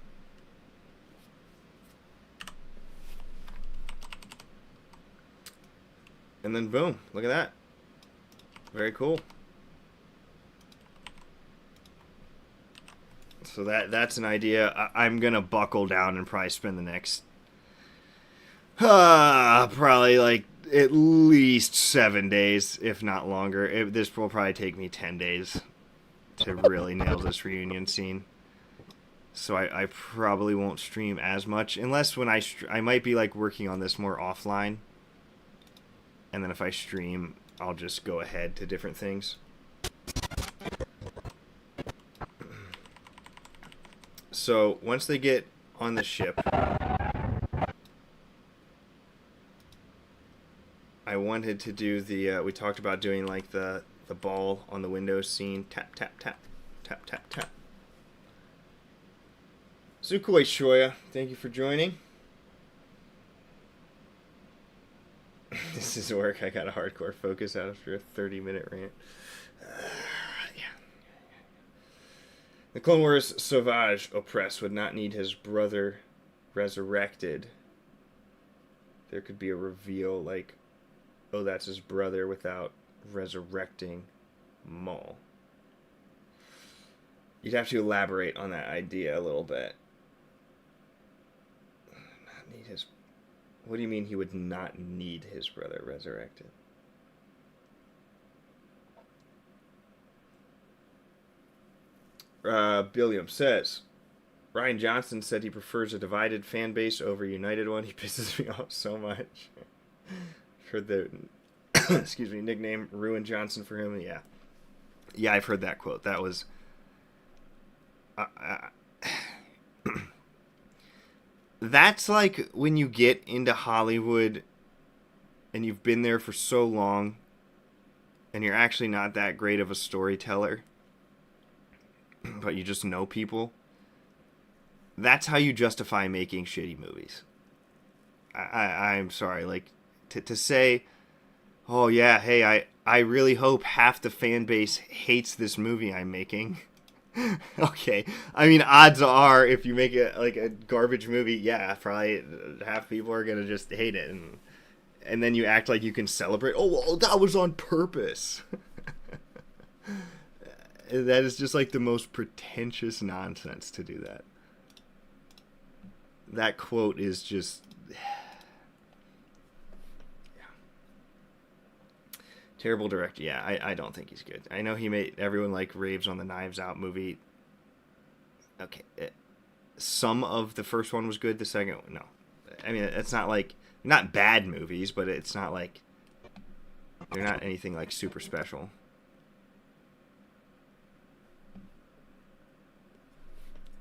And then boom, look at that. Very cool. So that's an idea. I'm gonna buckle down and probably spend the next probably like at least 7 days, if not longer. This will probably take me 10 days to really nail this reunion scene. So I probably won't stream as much, unless when I might be like working on this more offline, and then if I stream, I'll just go ahead to different things. So once they get on the ship, I wanted to do the we talked about doing like the ball on the windows scene, tap tap tap tap tap tap. Sukoi Shoya, thank you for joining. This is work. I got a hardcore focus after a 30-minute rant. Yeah. The Clone Wars Savage Opress would not need his brother resurrected. There could be a reveal like, oh, that's his brother, without resurrecting Maul. You'd have to elaborate on that idea a little bit. Not need his... What do you mean he would not need his brother resurrected? Billiam says, Ryan Johnson said he prefers a divided fan base over a united one. He pisses me off so much. Heard the excuse me, nickname Ruin Johnson for him. Yeah, I've heard that quote. That was that's like when you get into Hollywood and you've been there for so long and you're actually not that great of a storyteller, but you just know people. That's how you justify making shitty movies. I'm sorry, like to say, oh yeah, hey, I really hope half the fan base hates this movie I'm making. Okay, I mean, odds are if you make it like a garbage movie, yeah, probably half people are gonna just hate it, and then you act like you can celebrate. Oh, well, that was on purpose. That is just like the most pretentious nonsense to do that. That quote is just... Terrible director. Yeah, I don't think he's good. I know he made... Everyone like raves on the Knives Out movie. Okay. Some of the first one was good. The second one, no. I mean, it's not like... Not bad movies, but it's not like... They're not anything like super special.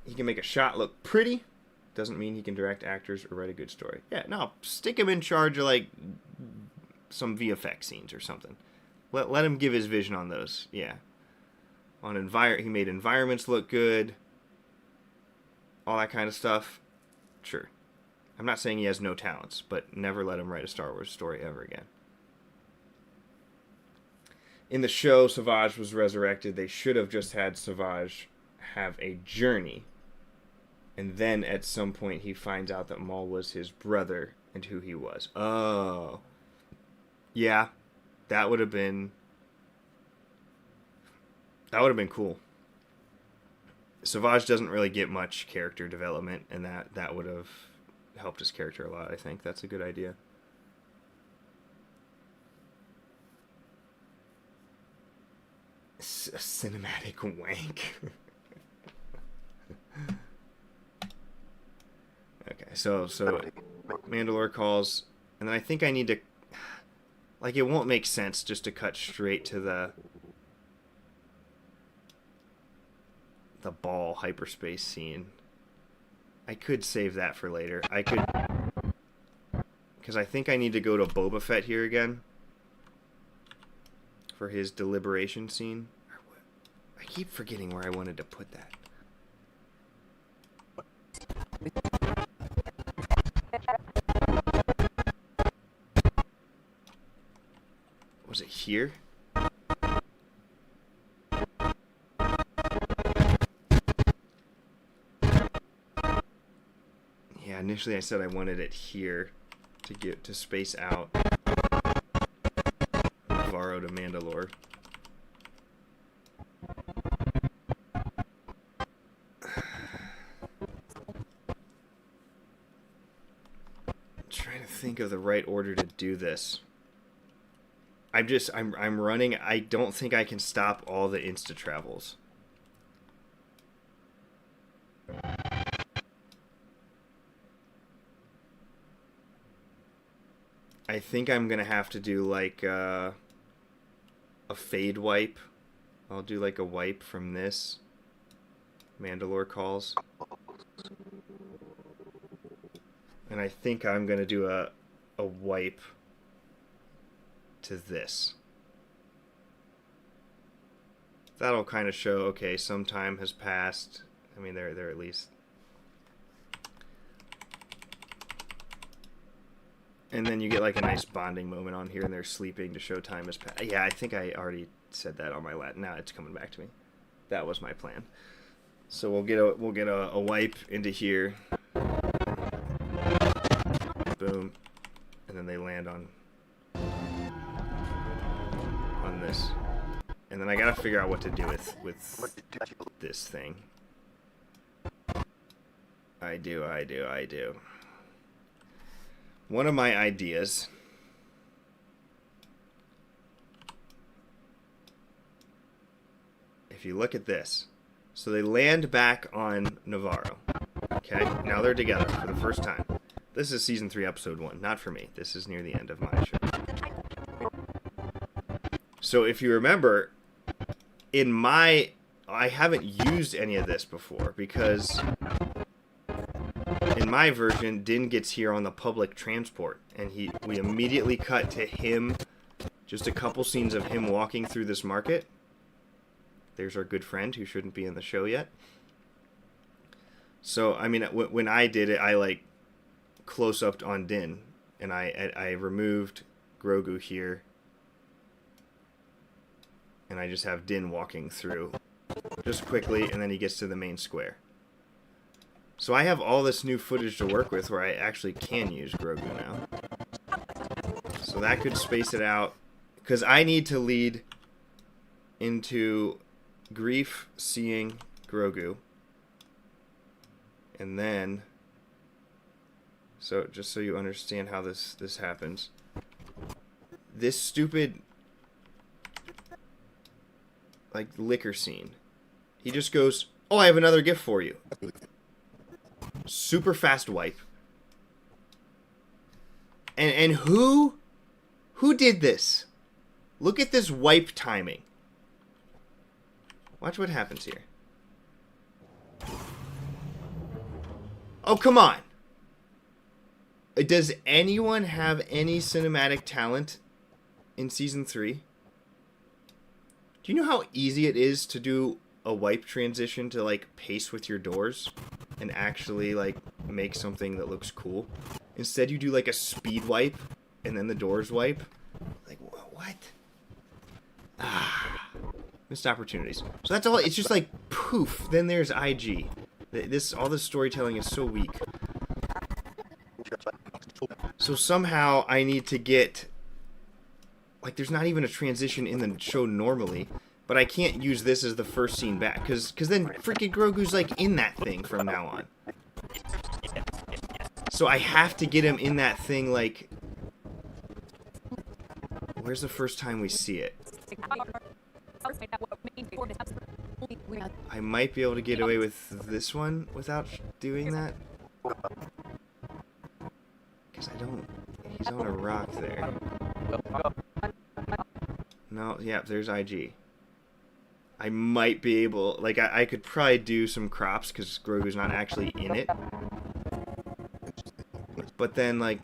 He can make a shot look pretty. Doesn't mean he can direct actors or write a good story. Yeah, no. Stick him in charge of like some VFX scenes or something. Let him give his vision on those. Yeah. On he made environments look good. All that kind of stuff. Sure. I'm not saying he has no talents, but never let him write a Star Wars story ever again. In the show, Savage was resurrected. They should have just had Savage have a journey. And then at some point he finds out that Maul was his brother and who he was. Oh. Yeah. That would have been cool. Savage doesn't really get much character development, and that would have helped his character a lot, I think. That's a good idea. A cinematic wank. Okay, so Mandalore calls, and then I think I need to... Like, it won't make sense just to cut straight to the ball hyperspace scene. I could save that for later. I could... Because I think I need to go to Boba Fett here again for his deliberation scene. I keep forgetting where I wanted to put that. Was it here? Yeah, initially I said I wanted it here to get to space out Navarro to Mandalore. think of the right order to do this. I'm running. I don't think I can stop all the insta travels. I think I'm gonna have to do like a fade wipe. I'll do like a wipe from this. Mandalore calls. And I think I'm gonna do a wipe to this. That'll kind of show, okay, some time has passed. I mean, they're at least. And then you get like a nice bonding moment on here, and they're sleeping to show time has passed. Yeah, I think I already said that on my Latin. Now it's coming back to me. That was my plan. So we'll get a wipe into here. Boom, and then they land on this, and then I gotta figure out what to do with this thing. I do. One of my ideas if you look at this, so they land back on Navarro. Okay, now they're together for the first time. This is season 3, episode 1. Not for me. This is near the end of my show. So if you remember, I haven't used any of this before because in my version, Din gets here on the public transport, and we immediately cut to him. Just a couple scenes of him walking through this market. There's our good friend who shouldn't be in the show yet. So I mean, when I did it, I like close up on Din, and I removed Grogu here, and I just have Din walking through just quickly, and then he gets to the main square. So I have all this new footage to work with where I actually can use Grogu now. So that could space it out, because I need to lead into Grief seeing Grogu, and then, so just so you understand how this happens, this stupid like liquor scene, he just goes, "Oh, I have another gift for you." Super fast wipe. And who did this? Look at this wipe timing. Watch what happens here. Oh, come on. Does anyone have any cinematic talent in season 3? Do you know how easy it is to do a wipe transition to like pace with your doors and actually like make something that looks cool? Instead you do like a speed wipe and then the doors wipe. Like what? Missed opportunities. So that's all. It's just like poof. Then there's IG. All this storytelling is so weak. So somehow I need to get, like, there's not even a transition in the show normally, but I can't use this as the first scene back, because then freaking Grogu's like in that thing from now on. So I have to get him in that thing. Like, where's the first time we see it? I might be able to get away with this one without doing that. Because I don't... He's on a rock there. No, yeah, there's IG. I might be able... Like, I could probably do some crops because Grogu's not actually in it. But then, like...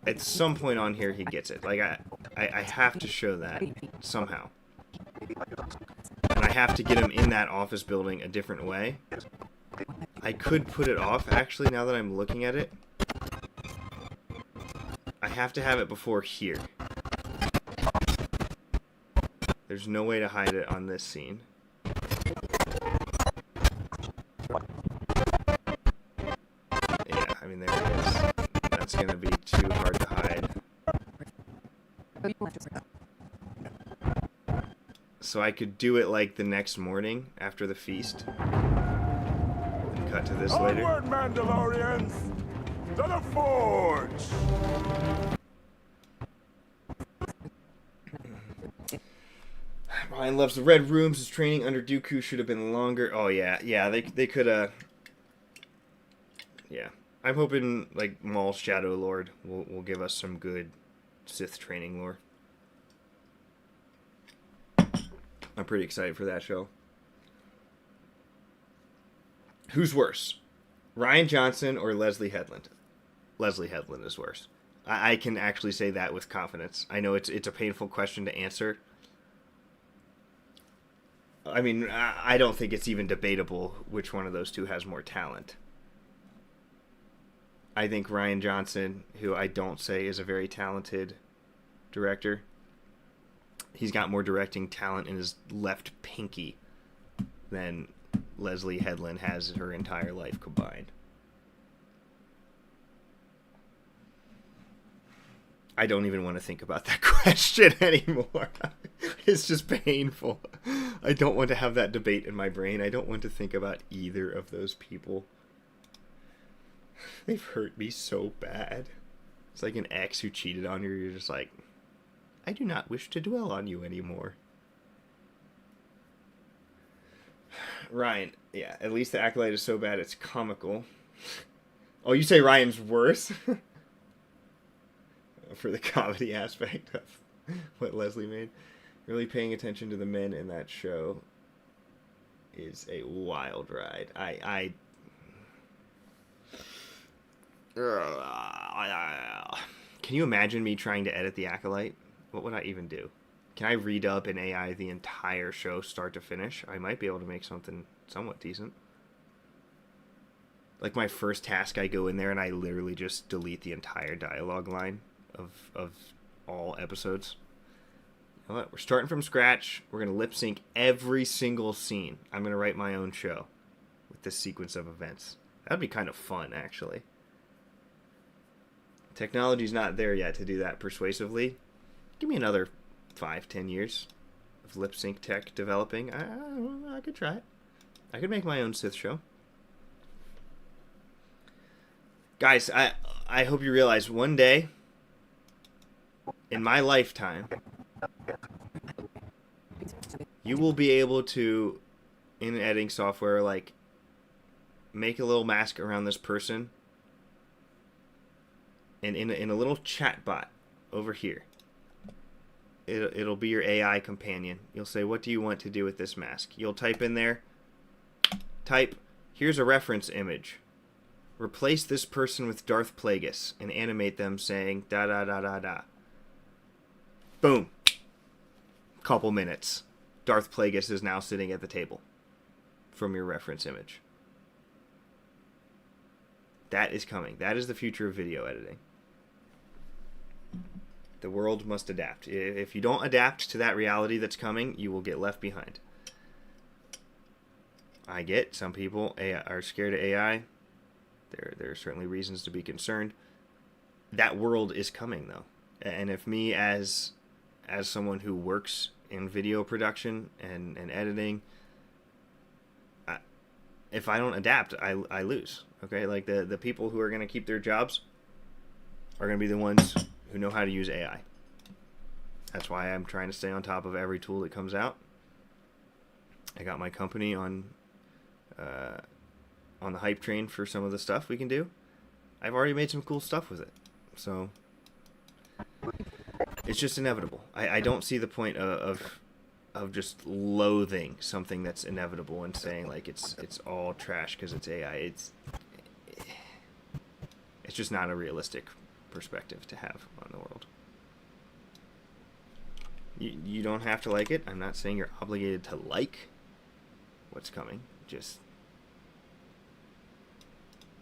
At some point on here, he gets it. Like, I have to show that somehow. And I have to get him in that office building a different way. I could put it off, actually, now that I'm looking at it. I have to have it before here. There's no way to hide it on this scene. Yeah, I mean, there it is. That's gonna be too hard to hide. So I could do it like the next morning after the feast. And cut to this later. Onward, Mandalorians! To the forge! Ryan loves the red rooms. His training under Dooku should have been longer. Oh yeah, they could have. Yeah, I'm hoping like Maul's Shadow Lord will give us some good Sith training lore. I'm pretty excited for that show. Who's worse, Ryan Johnson or Leslie Headland? Leslie Headland is worse. I can actually say that with confidence. I know it's a painful question to answer. I mean, I don't think it's even debatable which one of those two has more talent. I think Ryan Johnson, who I don't say is a very talented director, he's got more directing talent in his left pinky than Leslie Headland has her entire life combined. I don't even want to think about that question anymore. It's just painful. I don't want to have that debate in my brain. I don't want to think about either of those people. They've hurt me so bad. It's like an ex who cheated on you. You're just like, I do not wish to dwell on you anymore. Ryan, yeah, at least the Acolyte is so bad it's comical. Oh, you say Ryan's worse? For the comedy aspect of what Leslie made. Really paying attention to the men in that show is a wild ride. Can you imagine me trying to edit the Acolyte? What would I even do? Can I read up in AI the entire show start to finish? I might be able to make something somewhat decent. Like my first task, I go in there and I literally just delete the entire dialogue line of all episodes. You know what? We're starting from scratch. We're going to lip sync every single scene. I'm going to write my own show with this sequence of events. That'd be kind of fun, actually. Technology's not there yet to do that persuasively. Give me another 5-10 years of lip sync tech developing. I could try it. I could make my own Sith show. Guys, I hope you realize one day in my lifetime, you will be able to, in editing software, like, make a little mask around this person, and in a little chat bot over here, it'll be your AI companion. You'll say, what do you want to do with this mask? You'll type in there, here's a reference image. Replace this person with Darth Plagueis and animate them saying da da da da da. Boom. Couple minutes. Darth Plagueis is now sitting at the table from your reference image. That is coming. That is the future of video editing. The world must adapt. If you don't adapt to that reality that's coming, you will get left behind. I get some people are scared of AI. There are certainly reasons to be concerned. That world is coming, though. And if me, as someone who works in video production and editing, if I don't adapt, I lose. Okay, like the people who are going to keep their jobs are going to be the ones who know how to use AI. That's why I'm trying to stay on top of every tool that comes out. I got my company on the hype train for some of the stuff we can do. I've already made some cool stuff with it. So it's just inevitable. I don't see the point of just loathing something that's inevitable and saying like it's all trash because it's AI. It's just not a realistic perspective to have on the world. You don't have to like it. I'm not saying you're obligated to like what's coming. Just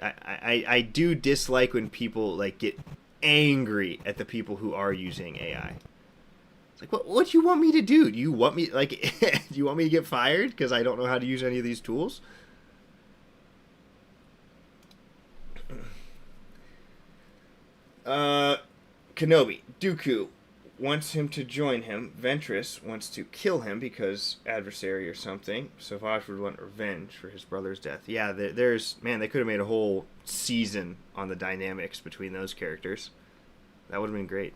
I do dislike when people like get angry at the people who are using AI. It's like, what do you want me to do? Do you want me do you want me to get fired because I don't know how to use any of these tools? Kenobi, Dooku, wants him to join him. Ventress wants to kill him because adversary or something. Savage would want revenge for his brother's death. Yeah, there's... Man, they could have made a whole season on the dynamics between those characters. That would have been great.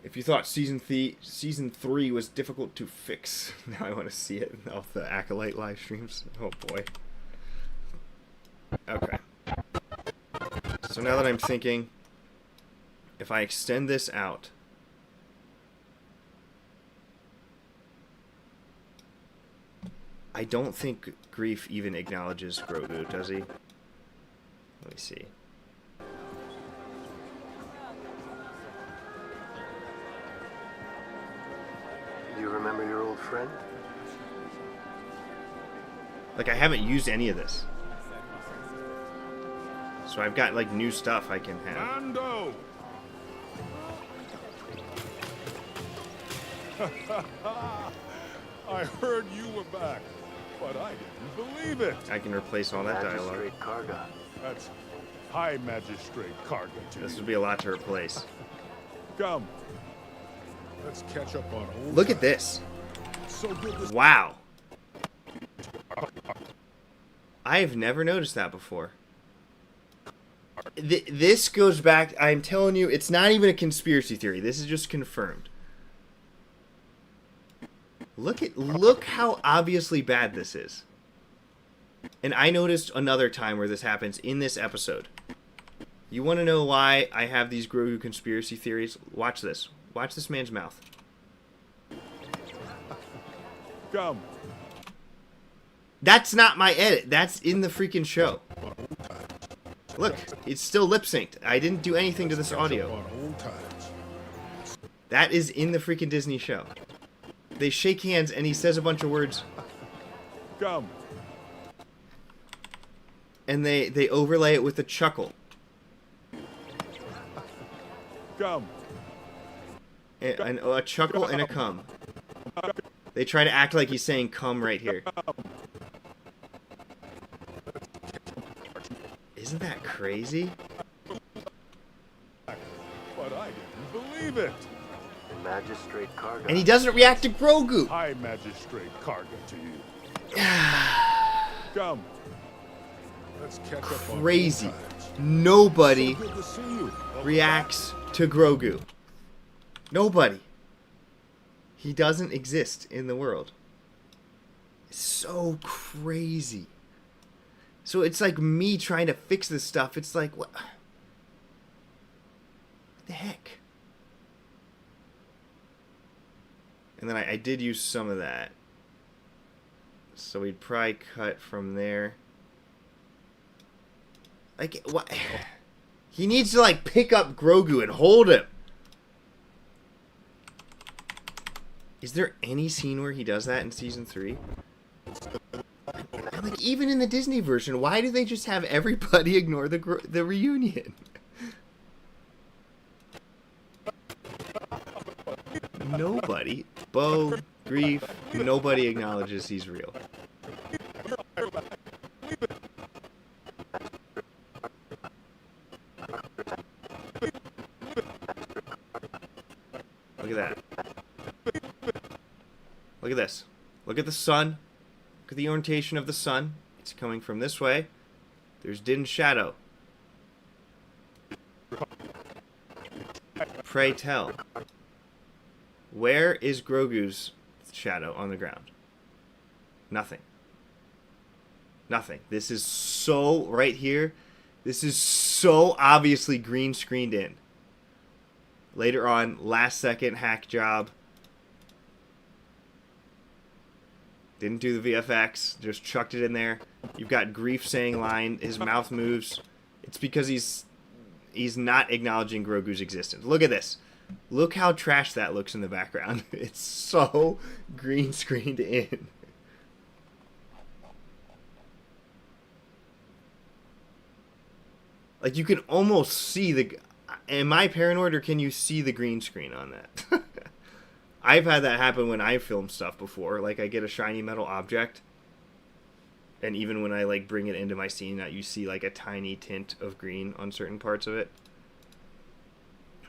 If you thought season 3 was difficult to fix, now I want to see it off the Acolyte live streams. Oh boy. Okay. So now that I'm thinking, if I extend this out, I don't think Grief even acknowledges Grogu, does he? Let me see. Do you remember your old friend? Like, I haven't used any of this. So I've got, like, new stuff I can have. Mando! I heard you were back, but I didn't believe it. I can replace all that dialogue. Magistrate Karga. That's High Magistrate Karga to This you. would be a lot to replace. Come. Let's catch up on old Look at times. this. So good to Wow. I have never noticed that before. This goes back, I'm telling you, it's not even a conspiracy theory. This is just confirmed. Look how obviously bad this is. And I noticed another time where this happens in this episode. You want to know why I have these Grogu conspiracy theories? Watch this. Watch this man's mouth. come. That's not my edit. That's in the freaking show. Look, it's still lip synced. I didn't do anything to this Catch up audio. on old times. That is in the freaking Disney show. They shake hands and he says a bunch of words Come. and they overlay it with a chuckle. Come. And a chuckle and a cum. They try to act like he's saying cum right here. Isn't that crazy? But I didn't believe it. Magistrate Karga. And he doesn't react to Grogu. High Magistrate Karga to you. Come. Let's catch up on Crazy. old times. Nobody So good to see you. reacts to Grogu. Nobody. He doesn't exist in the world. It's so crazy. So it's like me trying to fix this stuff. It's like, what the heck? And then I did use some of that. So we'd probably cut from there. Like, what? He needs to, like, pick up Grogu and hold him. Is there any scene where he does that in season 3? Like, even in the Disney version, why do they just have everybody ignore the reunion? Nobody. Bo, Grief, nobody acknowledges he's real. Look at that. Look at this. Look at the sun. Look at the orientation of the sun. It's coming from this way. There's Din's shadow. Pray tell. Where is Grogu's shadow on the ground? Nothing. Nothing. This is so, right here, this is so obviously green screened in. Later on, last second hack job. Didn't do the VFX, just chucked it in there. You've got Grief saying line, his mouth moves. It's because he's not acknowledging Grogu's existence. Look at this. Look how trash that looks in the background. It's so green screened in. Like, you can almost see the... Am I paranoid, or can you see the green screen on that? I've had that happen when I film stuff before. Like, I get a shiny metal object, and even when I, like, bring it into my scene, you see, like, a tiny tint of green on certain parts of it.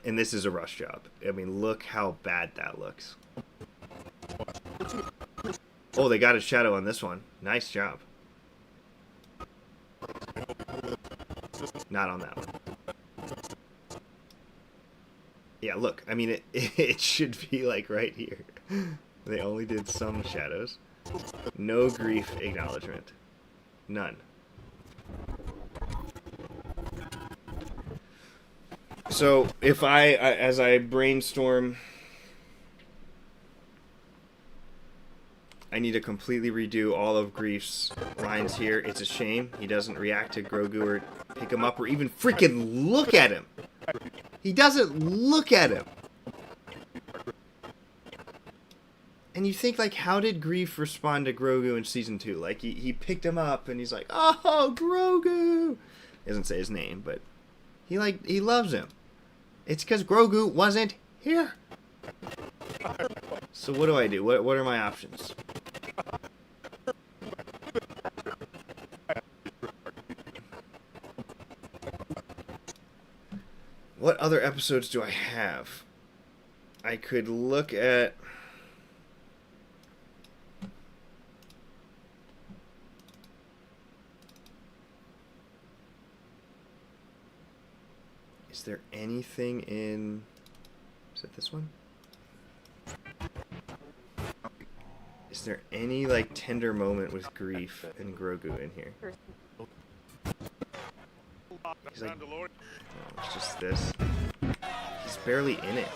And this is a rush job. I mean, look how bad that looks. Oh, they got a shadow on this one. Nice job. Not on that one. Yeah, look. I mean, it should be like right here. They only did some shadows. No grief acknowledgement. None. So, if as I brainstorm, I need to completely redo all of Grief's lines here. It's a shame he doesn't react to Grogu or pick him up or even freaking look at him. He doesn't look at him. And you think, like, how did Grief respond to Grogu in Season 2? Like, he picked him up and he's like, oh, Grogu! He doesn't say his name, but he loves him. It's because Grogu wasn't here. So what do I do? What are my options? What other episodes do I have? I could look at... Is there anything in... Is it this one? Is there any, like, tender moment with Grief and Grogu in here? He's like... Oh, it's just this. He's barely in it.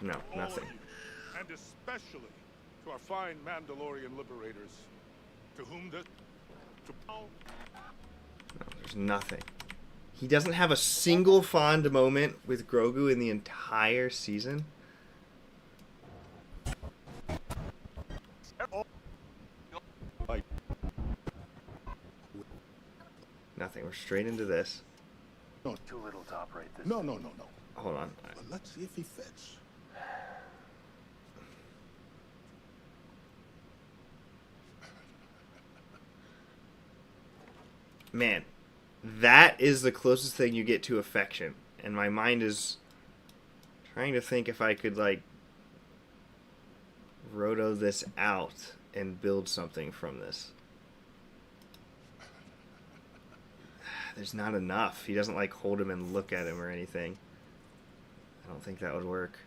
No, nothing. And especially to our fine Mandalorian liberators, to whom the... No, there's nothing. He doesn't have a single fond moment with Grogu in the entire season. Nothing. We're straight into this. Too little to operate this. No. Hold on. But let's see if he fits. Man, that is the closest thing you get to affection. And my mind is trying to think if I could, like, roto this out and build something from this. There's not enough. He doesn't, like, hold him and look at him or anything. I don't think that would work.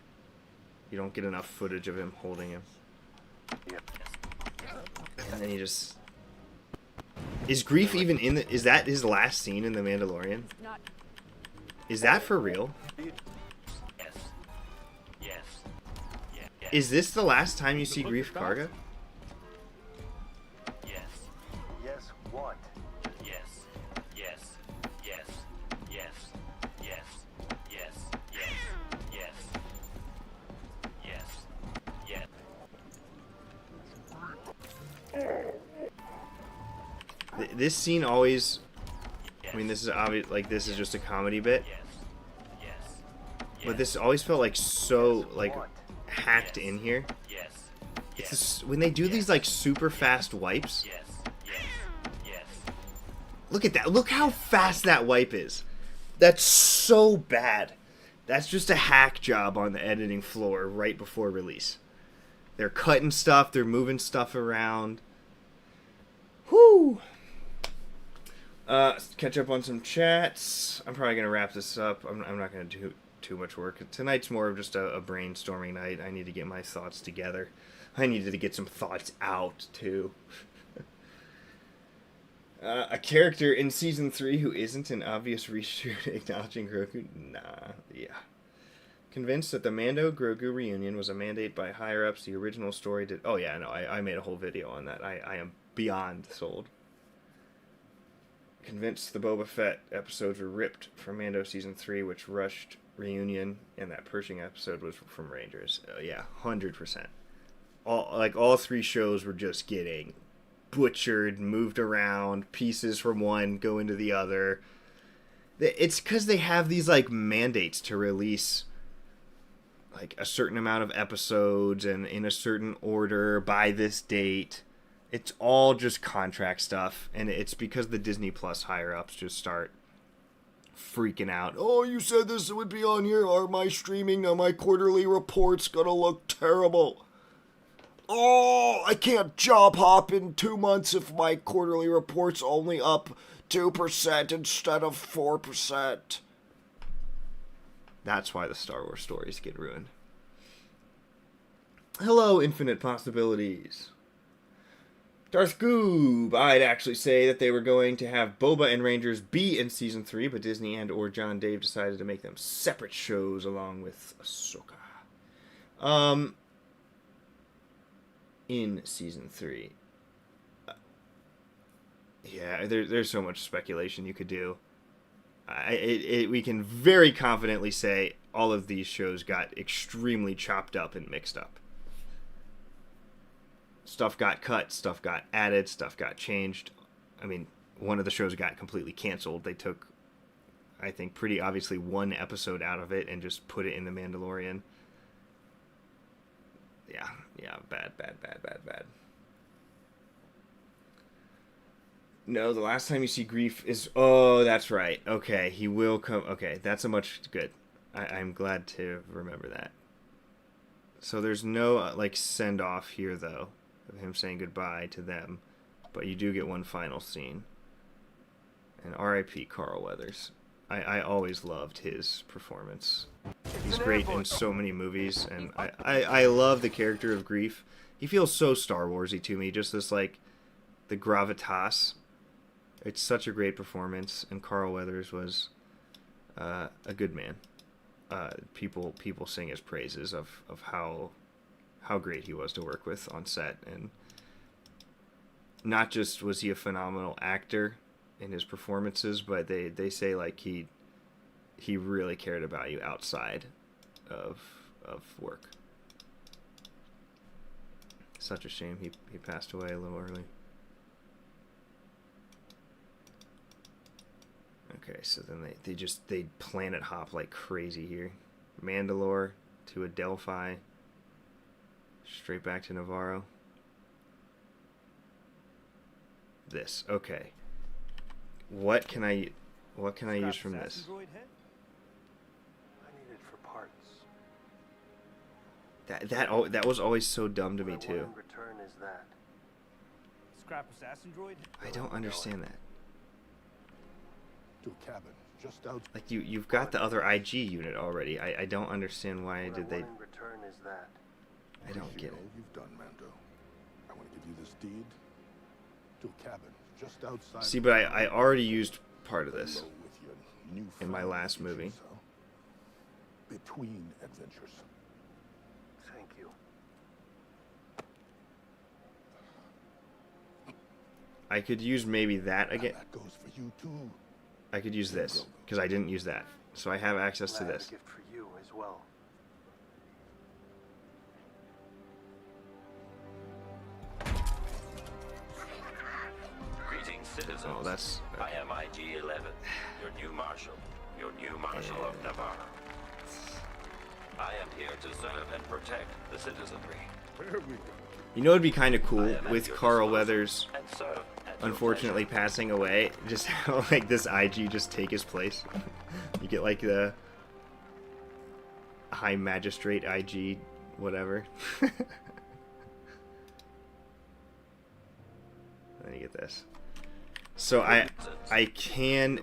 You don't get enough footage of him holding him. And then he just... Is Grief even in the... Is that his last scene in The Mandalorian? Is that for real? Yes. Is this the last time you see Grief Karga? Yes. Yes, what? Yes. Yes. Yes. Yes. Yes. Yes. Yes. Yes. Yes. Yes. This scene always... I mean, this is obvious, like, this is just a comedy bit. But this always felt like so, like, hacked in here. It's this, when they do these, like, super fast wipes. Look at that. Look how fast that wipe is. That's so bad. That's just a hack job on the editing floor right before release. They're cutting stuff. They're moving stuff around. Whoo! Catch up on some chats. I'm probably going to wrap this up. I'm not going to do too much work. Tonight's more of just a brainstorming night. I need to get my thoughts together. I needed to get some thoughts out, too. A character in Season 3 who isn't an obvious reshoot acknowledging Grogu? Nah, yeah. Convinced that the Mando-Grogu reunion was a mandate by higher-ups, the original story did... Oh, yeah, no, I made a whole video on that. I am beyond sold. Convinced the Boba Fett episodes were ripped from Mando Season 3, which rushed reunion, and that Pershing episode was from Rangers. Yeah, 100%. All three shows were just getting butchered, moved around, pieces from one go into the other. It's because they have these, like, mandates to release, like, a certain amount of episodes and in a certain order by this date. It's all just contract stuff, and it's because the Disney Plus higher-ups just start freaking out. Oh, you said this would be on here. Are my streaming? Now my quarterly report's gonna look terrible. Oh, I can't job hop in 2 months if my quarterly report's only up 2% instead of 4%. That's why the Star Wars stories get ruined. Hello, Infinite Possibilities. Darth Goob. I'd actually say that they were going to have Boba and Rangers be in Season 3, but Disney and or John Dave decided to make them separate shows along with Ahsoka. In Season 3. Yeah, there's so much speculation you could do. We can very confidently say all of these shows got extremely chopped up and mixed up. Stuff got cut, stuff got added, stuff got changed. I mean, one of the shows got completely canceled. They took, I think, pretty obviously one episode out of it and just put it in The Mandalorian. Yeah, bad. No, the last time you see Grief is... Oh, that's right. Okay, he will come... Okay, that's a much... Good. I'm glad to remember that. So there's no, send-off here, though, of him saying goodbye to them. But you do get one final scene. And R.I.P. Carl Weathers. I always loved his performance. He's great in so many movies, and I love the character of Grief. He feels so Star Wars-y to me, just this, the gravitas. It's such a great performance, and Carl Weathers was a good man. People sing his praises of how great he was to work with on set, and not just was he a phenomenal actor in his performances, but they say he really cared about you outside of work. Such a shame he passed away a little early. Okay, so then they planet hop like crazy here. Mandalore to Adelphi, straight back to Navarro. This, okay. What can I use from this? I need it for parts. That was always so dumb to me What I too. want in return is that. Scrap assassin droid? I don't understand that. To a cabin just out. Like you've got the other IG unit already. I don't understand why What did I they. want in return is that. I don't get it. All you've done, Mando. I want to give you this deed to a cabin just outside. See, but I already used part of this. Below with your new in my last movie. so. Between adventures. Thank you. I could use maybe that And again. that goes for you too. I could use this because I didn't use that, so I have access to I have this. a gift for you as well. Greetings, citizens. Oh, that's. I am IG-11, your new marshal of Navarre. I am here to serve and protect the citizenry. There we go. You know, it'd be kind of I cool am at with your Carl disposal Weathers and serve at your unfortunately pleasure. passing away. Just how this IG just take his place. You get the High Magistrate IG, whatever. Then you get this. So I can.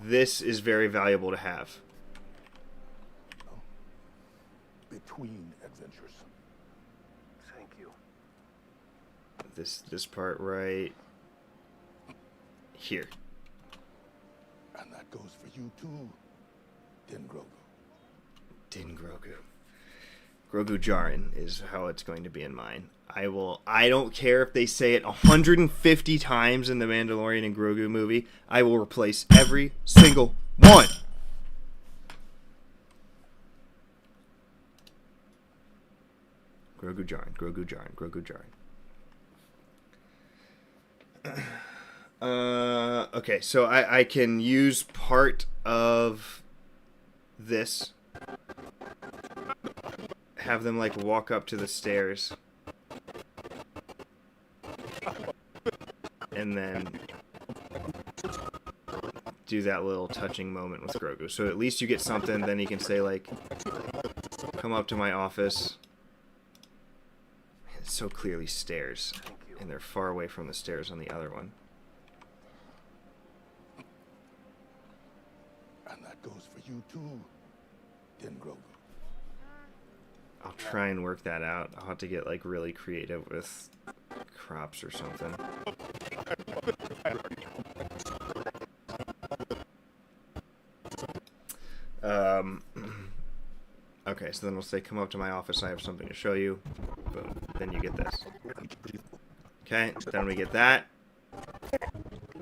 This is very valuable to have. Between adventures. Thank you. This part right here. And that goes for you too, Din Grogu. Din Grogu. Grogu Jaren is how it's going to be in mine. I don't care if they say it 150 times in the Mandalorian and Grogu movie. I will replace every single one. Grogu Jaren, Grogu Jaren, Grogu Jaren. Okay, so I can use part of this. Have them walk up to the stairs. and then do that little touching moment with Grogu. So at least you get something, then he can say, like, come up to my office. It's so clearly stairs, and they're far away from the stairs on the other one. And that goes for you too, Din Grogu. I'll try and work that out. I'll have to get, like, really creative with crops or something. Okay, so then we'll say, come up to my office, I have something to show you. Boom. Then you get this. Okay, then we get that.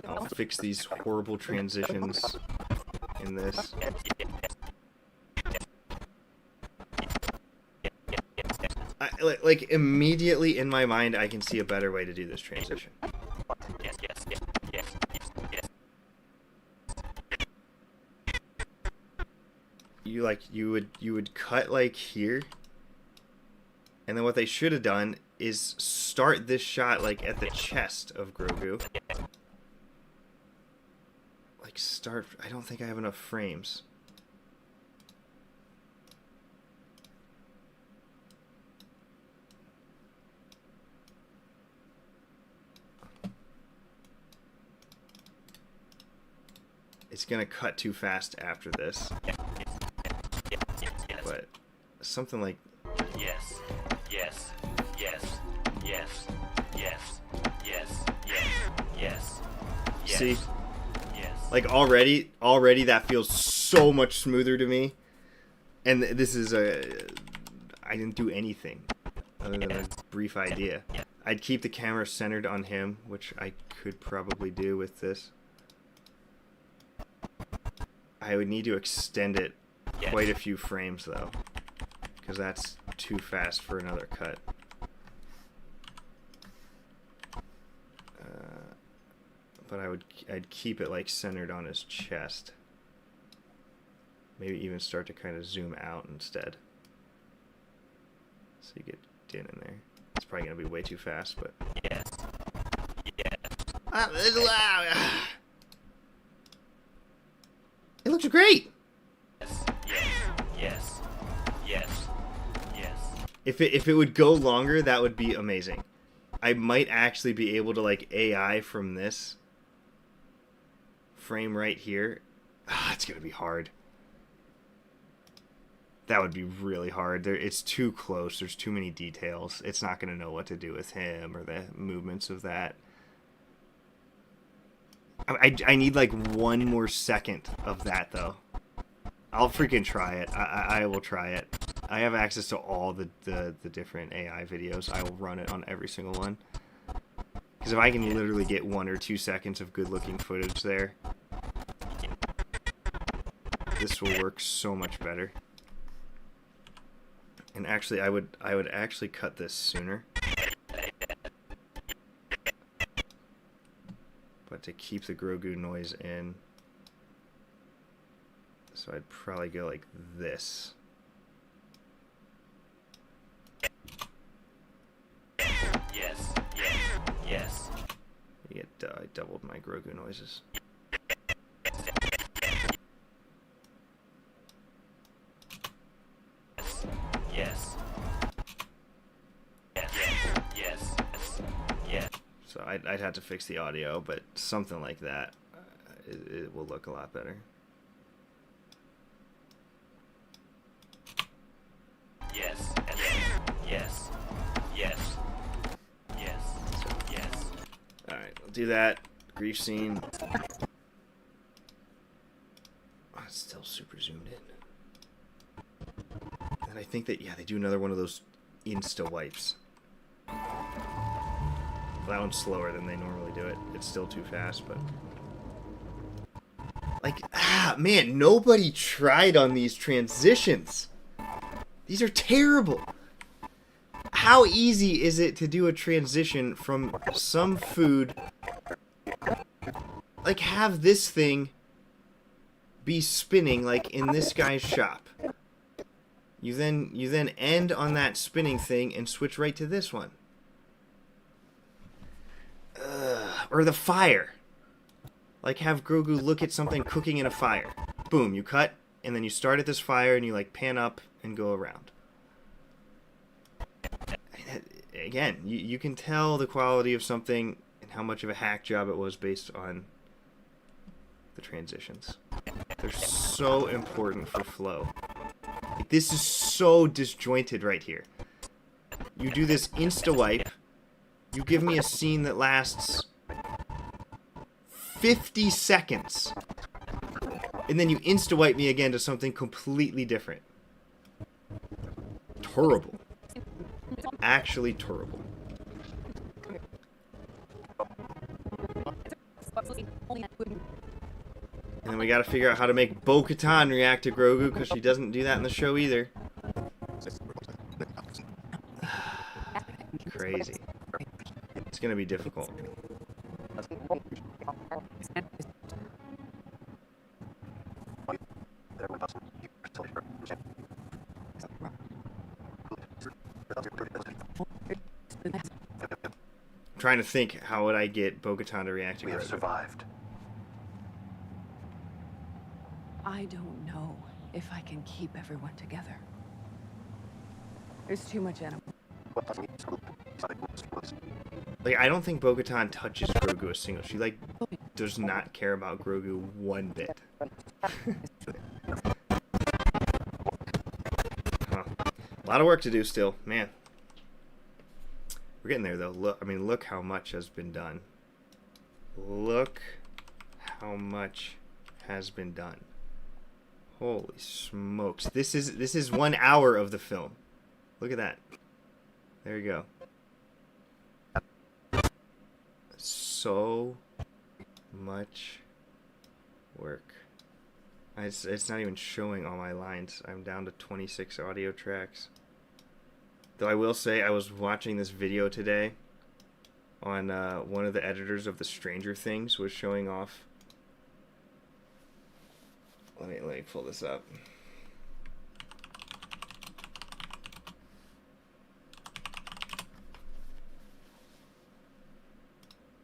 I'll fix these horrible transitions in this. Like, immediately in my mind, I can see a better way to do this transition. You would cut, like, here. And then what they should have done is start this shot, like, at the chest of Grogu. Like, start... I don't think I have enough frames. It's gonna cut too fast after this. But something like... Yes. Yes. Yes. Yes. Yes. Yes. Yes. Yes. See? Yes. Like, already that feels so much smoother to me. And this is a... I didn't do anything other than a brief idea. I'd keep the camera centered on him, which I could probably do with this. I would need to extend it quite a few frames, though, because that's too fast for another cut. But I'd keep it, like, centered on his chest. Maybe even start to kind of zoom out instead. So you get Din in there. It's probably going to be way too fast, but... Yes. It looks great! Yes. Yes. Yes. Yes. If it would go longer, that would be amazing. I might actually be able to, like, AI from this frame right here. It's gonna be hard. That would be really hard. It's too close. There's too many details. It's not gonna know what to do with him or the movements of that. I need, like, one more second of that, though. I'll freaking try it. I will try it. I have access to all the different AI videos. I will run it on every single one. Because if I can literally get 1 or 2 seconds of good-looking footage there, this will work so much better. And actually, I would actually cut this sooner. But to keep the Grogu noise in, so I'd probably go like this. Yes. Yes. Yes. I doubled my Grogu noises. Yes. Yes. Yes. Yes. So I'd have to fix the audio, but something like that, it will look a lot better. Yes. Yes. Yes. Yes. Yes. Alright, we'll do that. Grief scene. Oh, it's still super zoomed in. And I think that, yeah, they do another one of those insta wipes. That one's slower than they normally do it. It's still too fast, but... Like, man, nobody tried on these transitions. These are terrible. How easy is it to do a transition from some food... Like, have this thing be spinning, like, in this guy's shop. You then end on that spinning thing and switch right to this one. Or the fire. Like, have Grogu look at something cooking in a fire. Boom, you cut, and then you start at this fire, and you, like, pan up and go around. Again, you can tell the quality of something and how much of a hack job it was based on the transitions. They're so important for flow. Like, this is so disjointed right here. You do this insta-wipe. You give me a scene that lasts 50 seconds. And then you insta-wipe me again to something completely different. Terrible. Actually terrible. And then we gotta figure out how to make Bo-Katan react to Grogu, because she doesn't do that in the show either. Crazy. It's gonna be difficult. I'm trying to think, how would I get Bo-Katan to react to We have Grogu? survived. I don't know if I can keep everyone together. There's too much animal. Like, I don't think Bo-Katan touches Grogu a single. She, like, does not care about Grogu one bit. Huh. A lot of work to do still, man. We're getting there, though. Look, I mean, look how much has been done. Look how much has been done. Holy smokes! This is 1 hour of the film. Look at that. There you go. So much work. It's not even showing all my lines. I'm down to 26 audio tracks. Though I will say, I was watching this video today on one of the editors of the Stranger Things was showing off. Let me pull this up.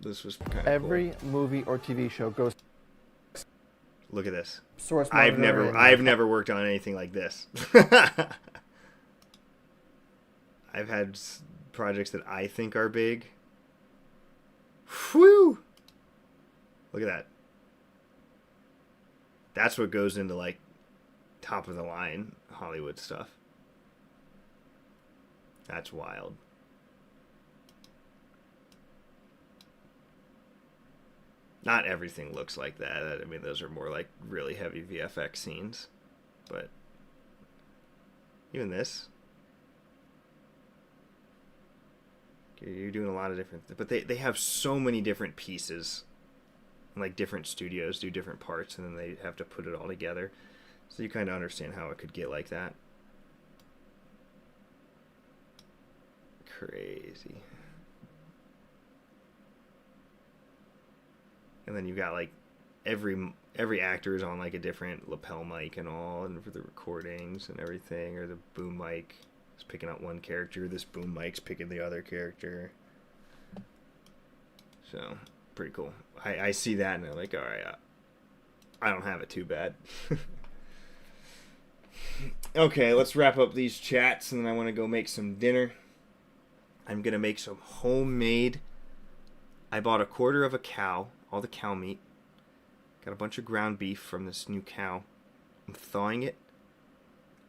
This was kind of Every movie or TV show goes. Look at this. Source I've monitoring. never worked on anything like this. I've had projects that I think are big. Whew! Look at that. That's what goes into, like, top of the line Hollywood stuff. That's wild. Not everything looks like that. I mean, those are more like really heavy VFX scenes. But even this. You're doing a lot of different... But they have so many different pieces. And like different studios do different parts, and then they have to put it all together. So you kind of understand how it could get like that. Crazy. And then you got like every actor is on like a different lapel mic and all, and for the recordings and everything, or the boom mic is picking up one character, this boom mic's picking the other character. So pretty cool. I see that and I'm like, all right, I don't have it too bad. Okay, let's wrap up these chats, and then I want to go make some dinner. I'm gonna make some homemade. I bought a quarter of a cow, all the cow meat. Got a bunch of ground beef from this new cow. I'm thawing it.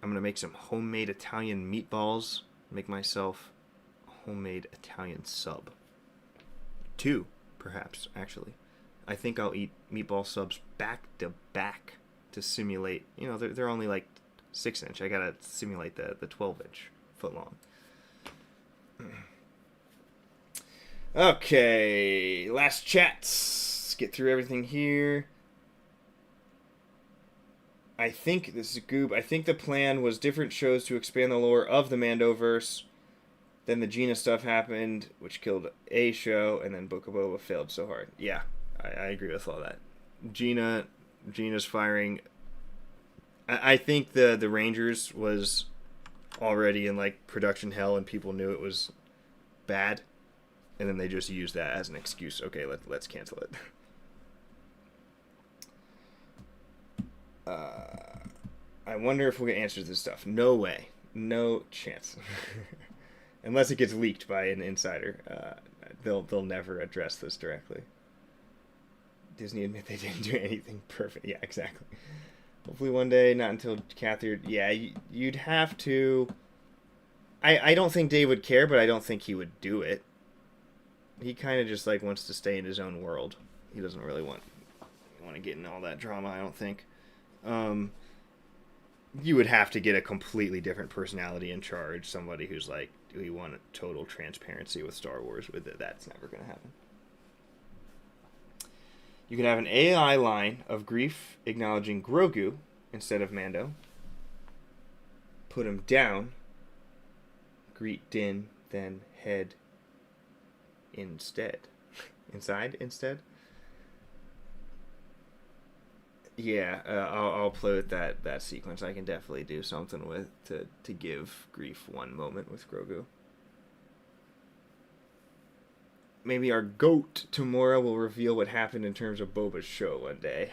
I'm gonna make some homemade Italian meatballs. Make myself a homemade Italian sub. 2, perhaps, actually. I think I'll eat meatball subs back to back to simulate. You know, they're only like 6-inch. I gotta simulate the 12-inch foot long. Okay, last chats. Let's get through everything here. I think this is Goob. I think the plan was different shows to expand the lore of the Mandoverse. Then the Gina stuff happened, which killed a show, and then Book of Boba failed so hard. Yeah, I agree with all that. Gina's firing. I think the Rangers was already in like production hell, and people knew it was bad. And then they just use that as an excuse. Okay, let's cancel it. I wonder if we'll get answers to this stuff. No way. No chance. Unless it gets leaked by an insider. They'll never address this directly. Disney admit they didn't do anything perfect. Yeah, exactly. Hopefully one day, not until Cathy... Yeah, you'd have to... I don't think Dave would care, but I don't think he would do it. He kind of just like wants to stay in his own world. He doesn't really want to get in all that drama, I don't think. You would have to get a completely different personality in charge. Somebody who's like, we want total transparency with Star Wars. With it, that's never going to happen. You can have an AI line of Grief acknowledging Grogu instead of Mando. Put him down. Greet Din, then head instead. Inside instead? Yeah, I'll play with that sequence. I can definitely do something with to give Grief one moment with Grogu. Maybe our GOAT tomorrow will reveal what happened in terms of Boba's show one day.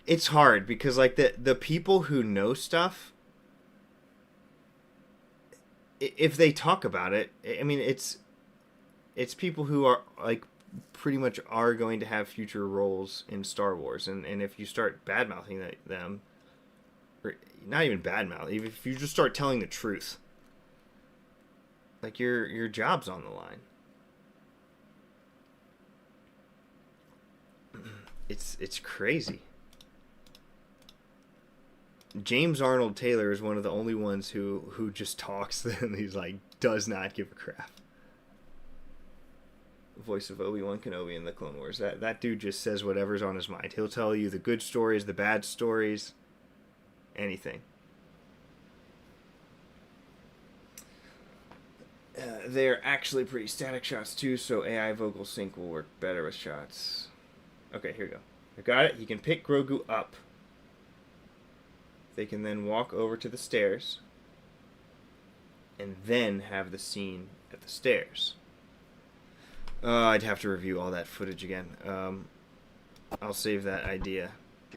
It's hard because like the people who know stuff, if they talk about it, I mean it's people who are like pretty much are going to have future roles in Star Wars, and if you start bad-mouthing them, or not even bad-mouth, even if you just start telling the truth, like your job's on the line. It's crazy. James Arnold Taylor is one of the only ones who just talks and he's like does not give a crap. Voice of Obi-Wan Kenobi in the Clone Wars. That dude just says whatever's on his mind. He'll tell you the good stories, the bad stories, anything. They're actually pretty static shots too, so AI vocal sync will work better with shots. Okay, here we go. I got it. You can pick Grogu up. They can then walk over to the stairs and then have the scene at the stairs. I'd have to review all that footage again. I'll save that idea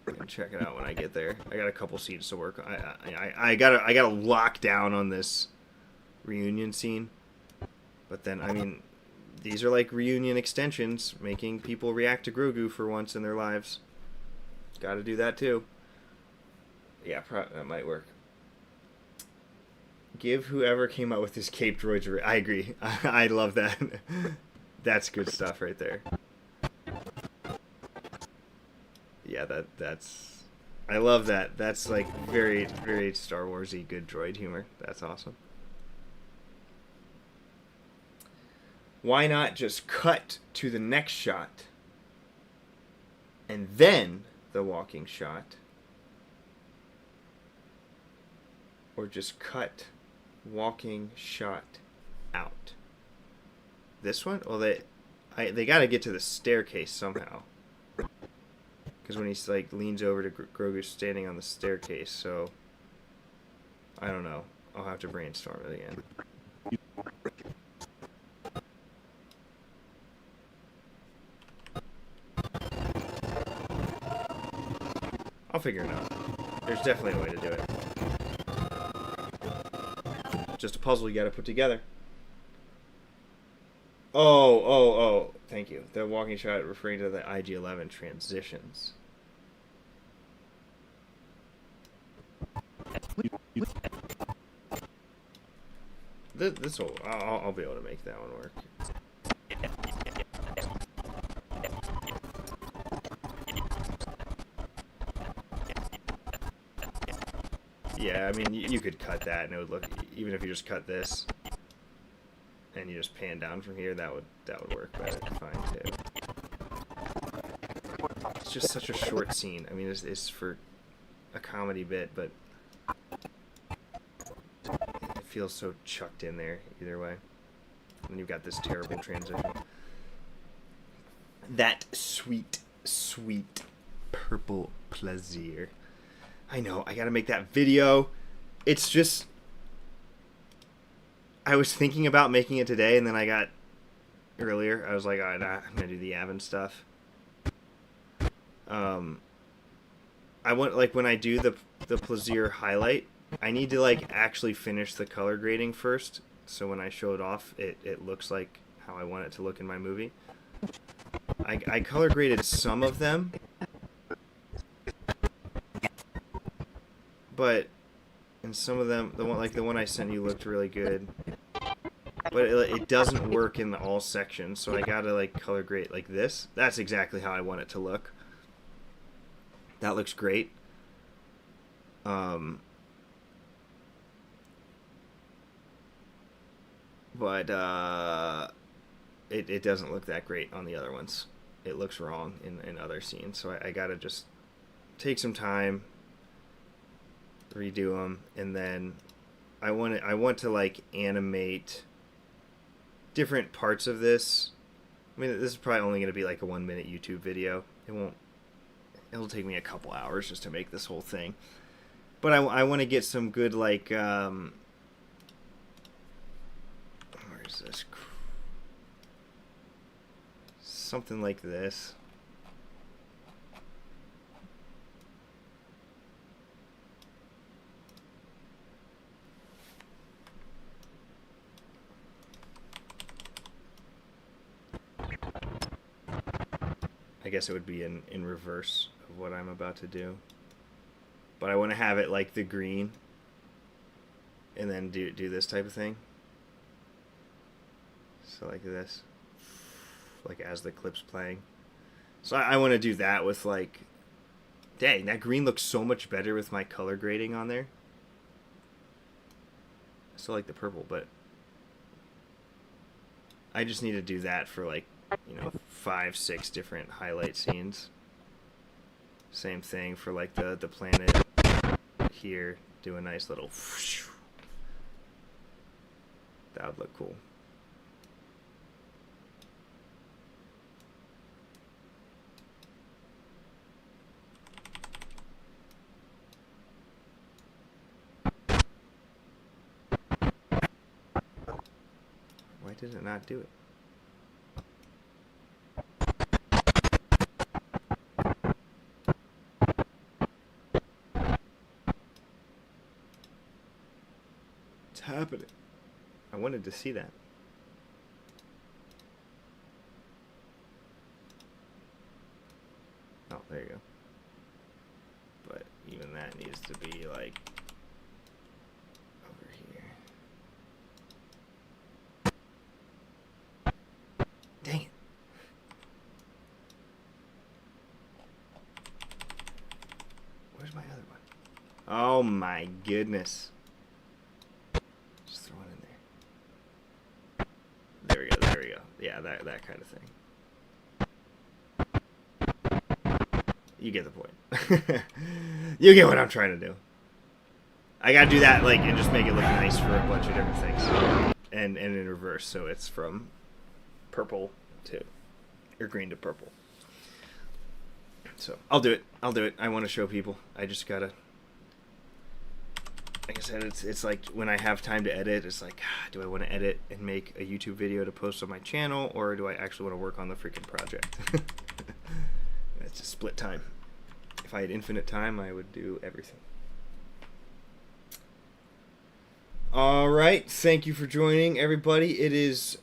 and check it out when I get there. I got a couple scenes to work on. I gotta lock down on this reunion scene. But then, I mean, these are like reunion extensions, making people react to Grogu for once in their lives. Gotta do that too. Yeah, that might work. Give whoever came up with this cape droids. I agree. I love that. That's good stuff right there. Yeah, that's... I love that. That's like very, very Star Wars-y good droid humor. That's awesome. Why not just cut to the next shot and then the walking shot? Or just cut walking shot out? This one? Well, they got to get to the staircase somehow. Because when he's like leans over to Grogu standing on the staircase, so I don't know. I'll have to brainstorm it again. I'll figure it out. There's definitely a way to do it. Just a puzzle you got to put together. Oh, thank you. The walking shot referring to the IG-11 transitions. This will, I'll be able to make that one work. Yeah, I mean, you could cut that and it would look, even if you just cut this and you just pan down from here, that would work better, fine too. It's just such a short scene. I mean, it's for a comedy bit, but it feels so chucked in there either way. And you've got this terrible transition. That sweet, sweet purple pleasure. I know, I gotta make that video. It's just... I was thinking about making it today, and then I got earlier. I was like, oh, nah, I'm gonna do the Yavin stuff. I want, like, when I do the Plaisir highlight, I need to, like, actually finish the color grading first, so when I show it off, it looks like how I want it to look in my movie. I color graded some of them, but in some of them, the one I sent you looked really good, but it doesn't work in all sections, so I gotta, like, color grade like this. That's exactly how I want it to look. That looks great. But it doesn't look that great on the other ones. It looks wrong in other scenes, so I gotta just take some time, redo them, and then I want to, like, animate different parts of this. I mean, this is probably only gonna be like a 1-minute YouTube video. It'll take me a couple hours just to make this whole thing. But I want to get some good, like, where is this? Something like this. I guess it would be in reverse of what I'm about to do. But I want to have it like the green, and then do this type of thing. So like this, like as the clip's playing. So I want to do that with, like, dang, that green looks so much better with my color grading on there. I still like the purple, but I just need to do that for, like, you know, 5-6 different highlight scenes. Same thing for, like, the planet here. Do a nice little whoosh. That would look cool. Why did it not do it? It's happening. I wanted to see that. Oh, there you go. But even that needs to be, like, over here. Dang it. Where's my other one? Oh my goodness. Just throw it in there. There we go, there we go. Yeah, that kind of thing. You get the point. You get what I'm trying to do. I gotta do that, like, and just make it look nice for a bunch of different things. And in reverse, so it's from purple to, or green to purple. So, I'll do it. I want to show people. I just gotta, like I said, it's like when I have time to edit, it's like, do I want to edit and make a YouTube video to post on my channel, or do I actually want to work on the freaking project? It's a split time. If I had infinite time, I would do everything. Alright, thank you for joining, everybody. It is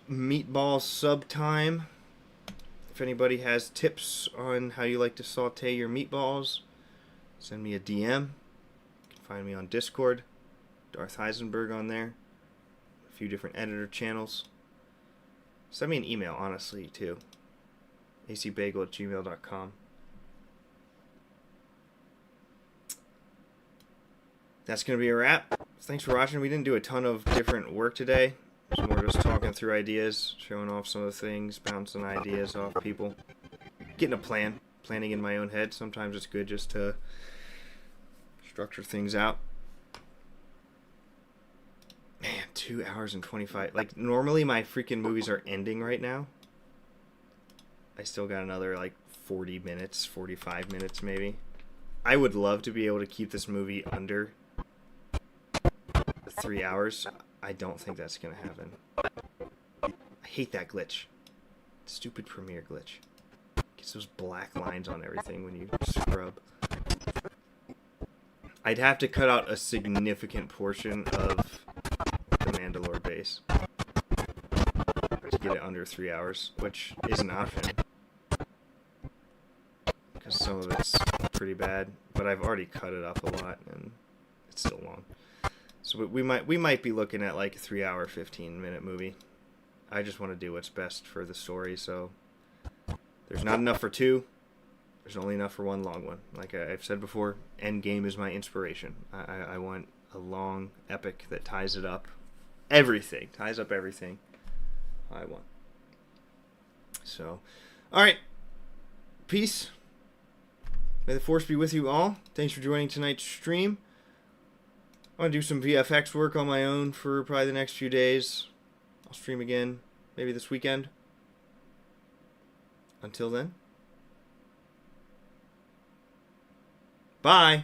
meatball sub time. If anybody has tips on how you like to saute your meatballs, send me a DM. You can find me on Discord, Darth Heisenberg on there. A few different editor channels. Send me an email, honestly, too. acbagel@gmail.com. That's going to be a wrap. Thanks for watching. We didn't do a ton of different work today. It was more just talking through ideas, showing off some of the things, bouncing ideas off people. Getting a plan. Planning in my own head. Sometimes it's good just to structure things out. Man, 2 hours and 25. Like, normally my freaking movies are ending right now. I still got another, like, 40 minutes, 45 minutes maybe. I would love to be able to keep this movie under 3 hours. I don't think that's going to happen. I I hate that glitch. Stupid Premiere glitch. Gets those black lines on everything when you scrub. I'd have to cut out a significant portion of the Mandalore base to get it under 3 hours, which is an option. Because some of it's pretty bad, but I've already cut it up a lot, and it's still long. So we might be looking at like a 3 hour, 15-minute movie. I just want to do what's best for the story, so there's not enough for 2. There's only enough for 1 long one. Like I've said before, Endgame is my inspiration. I want a long epic that ties it up. Everything. Ties up everything I want. So, alright. Peace. May the Force be with you all. Thanks for joining tonight's stream. I want to do some VFX work on my own for probably the next few days. I'll stream again, maybe this weekend. Until then. Bye.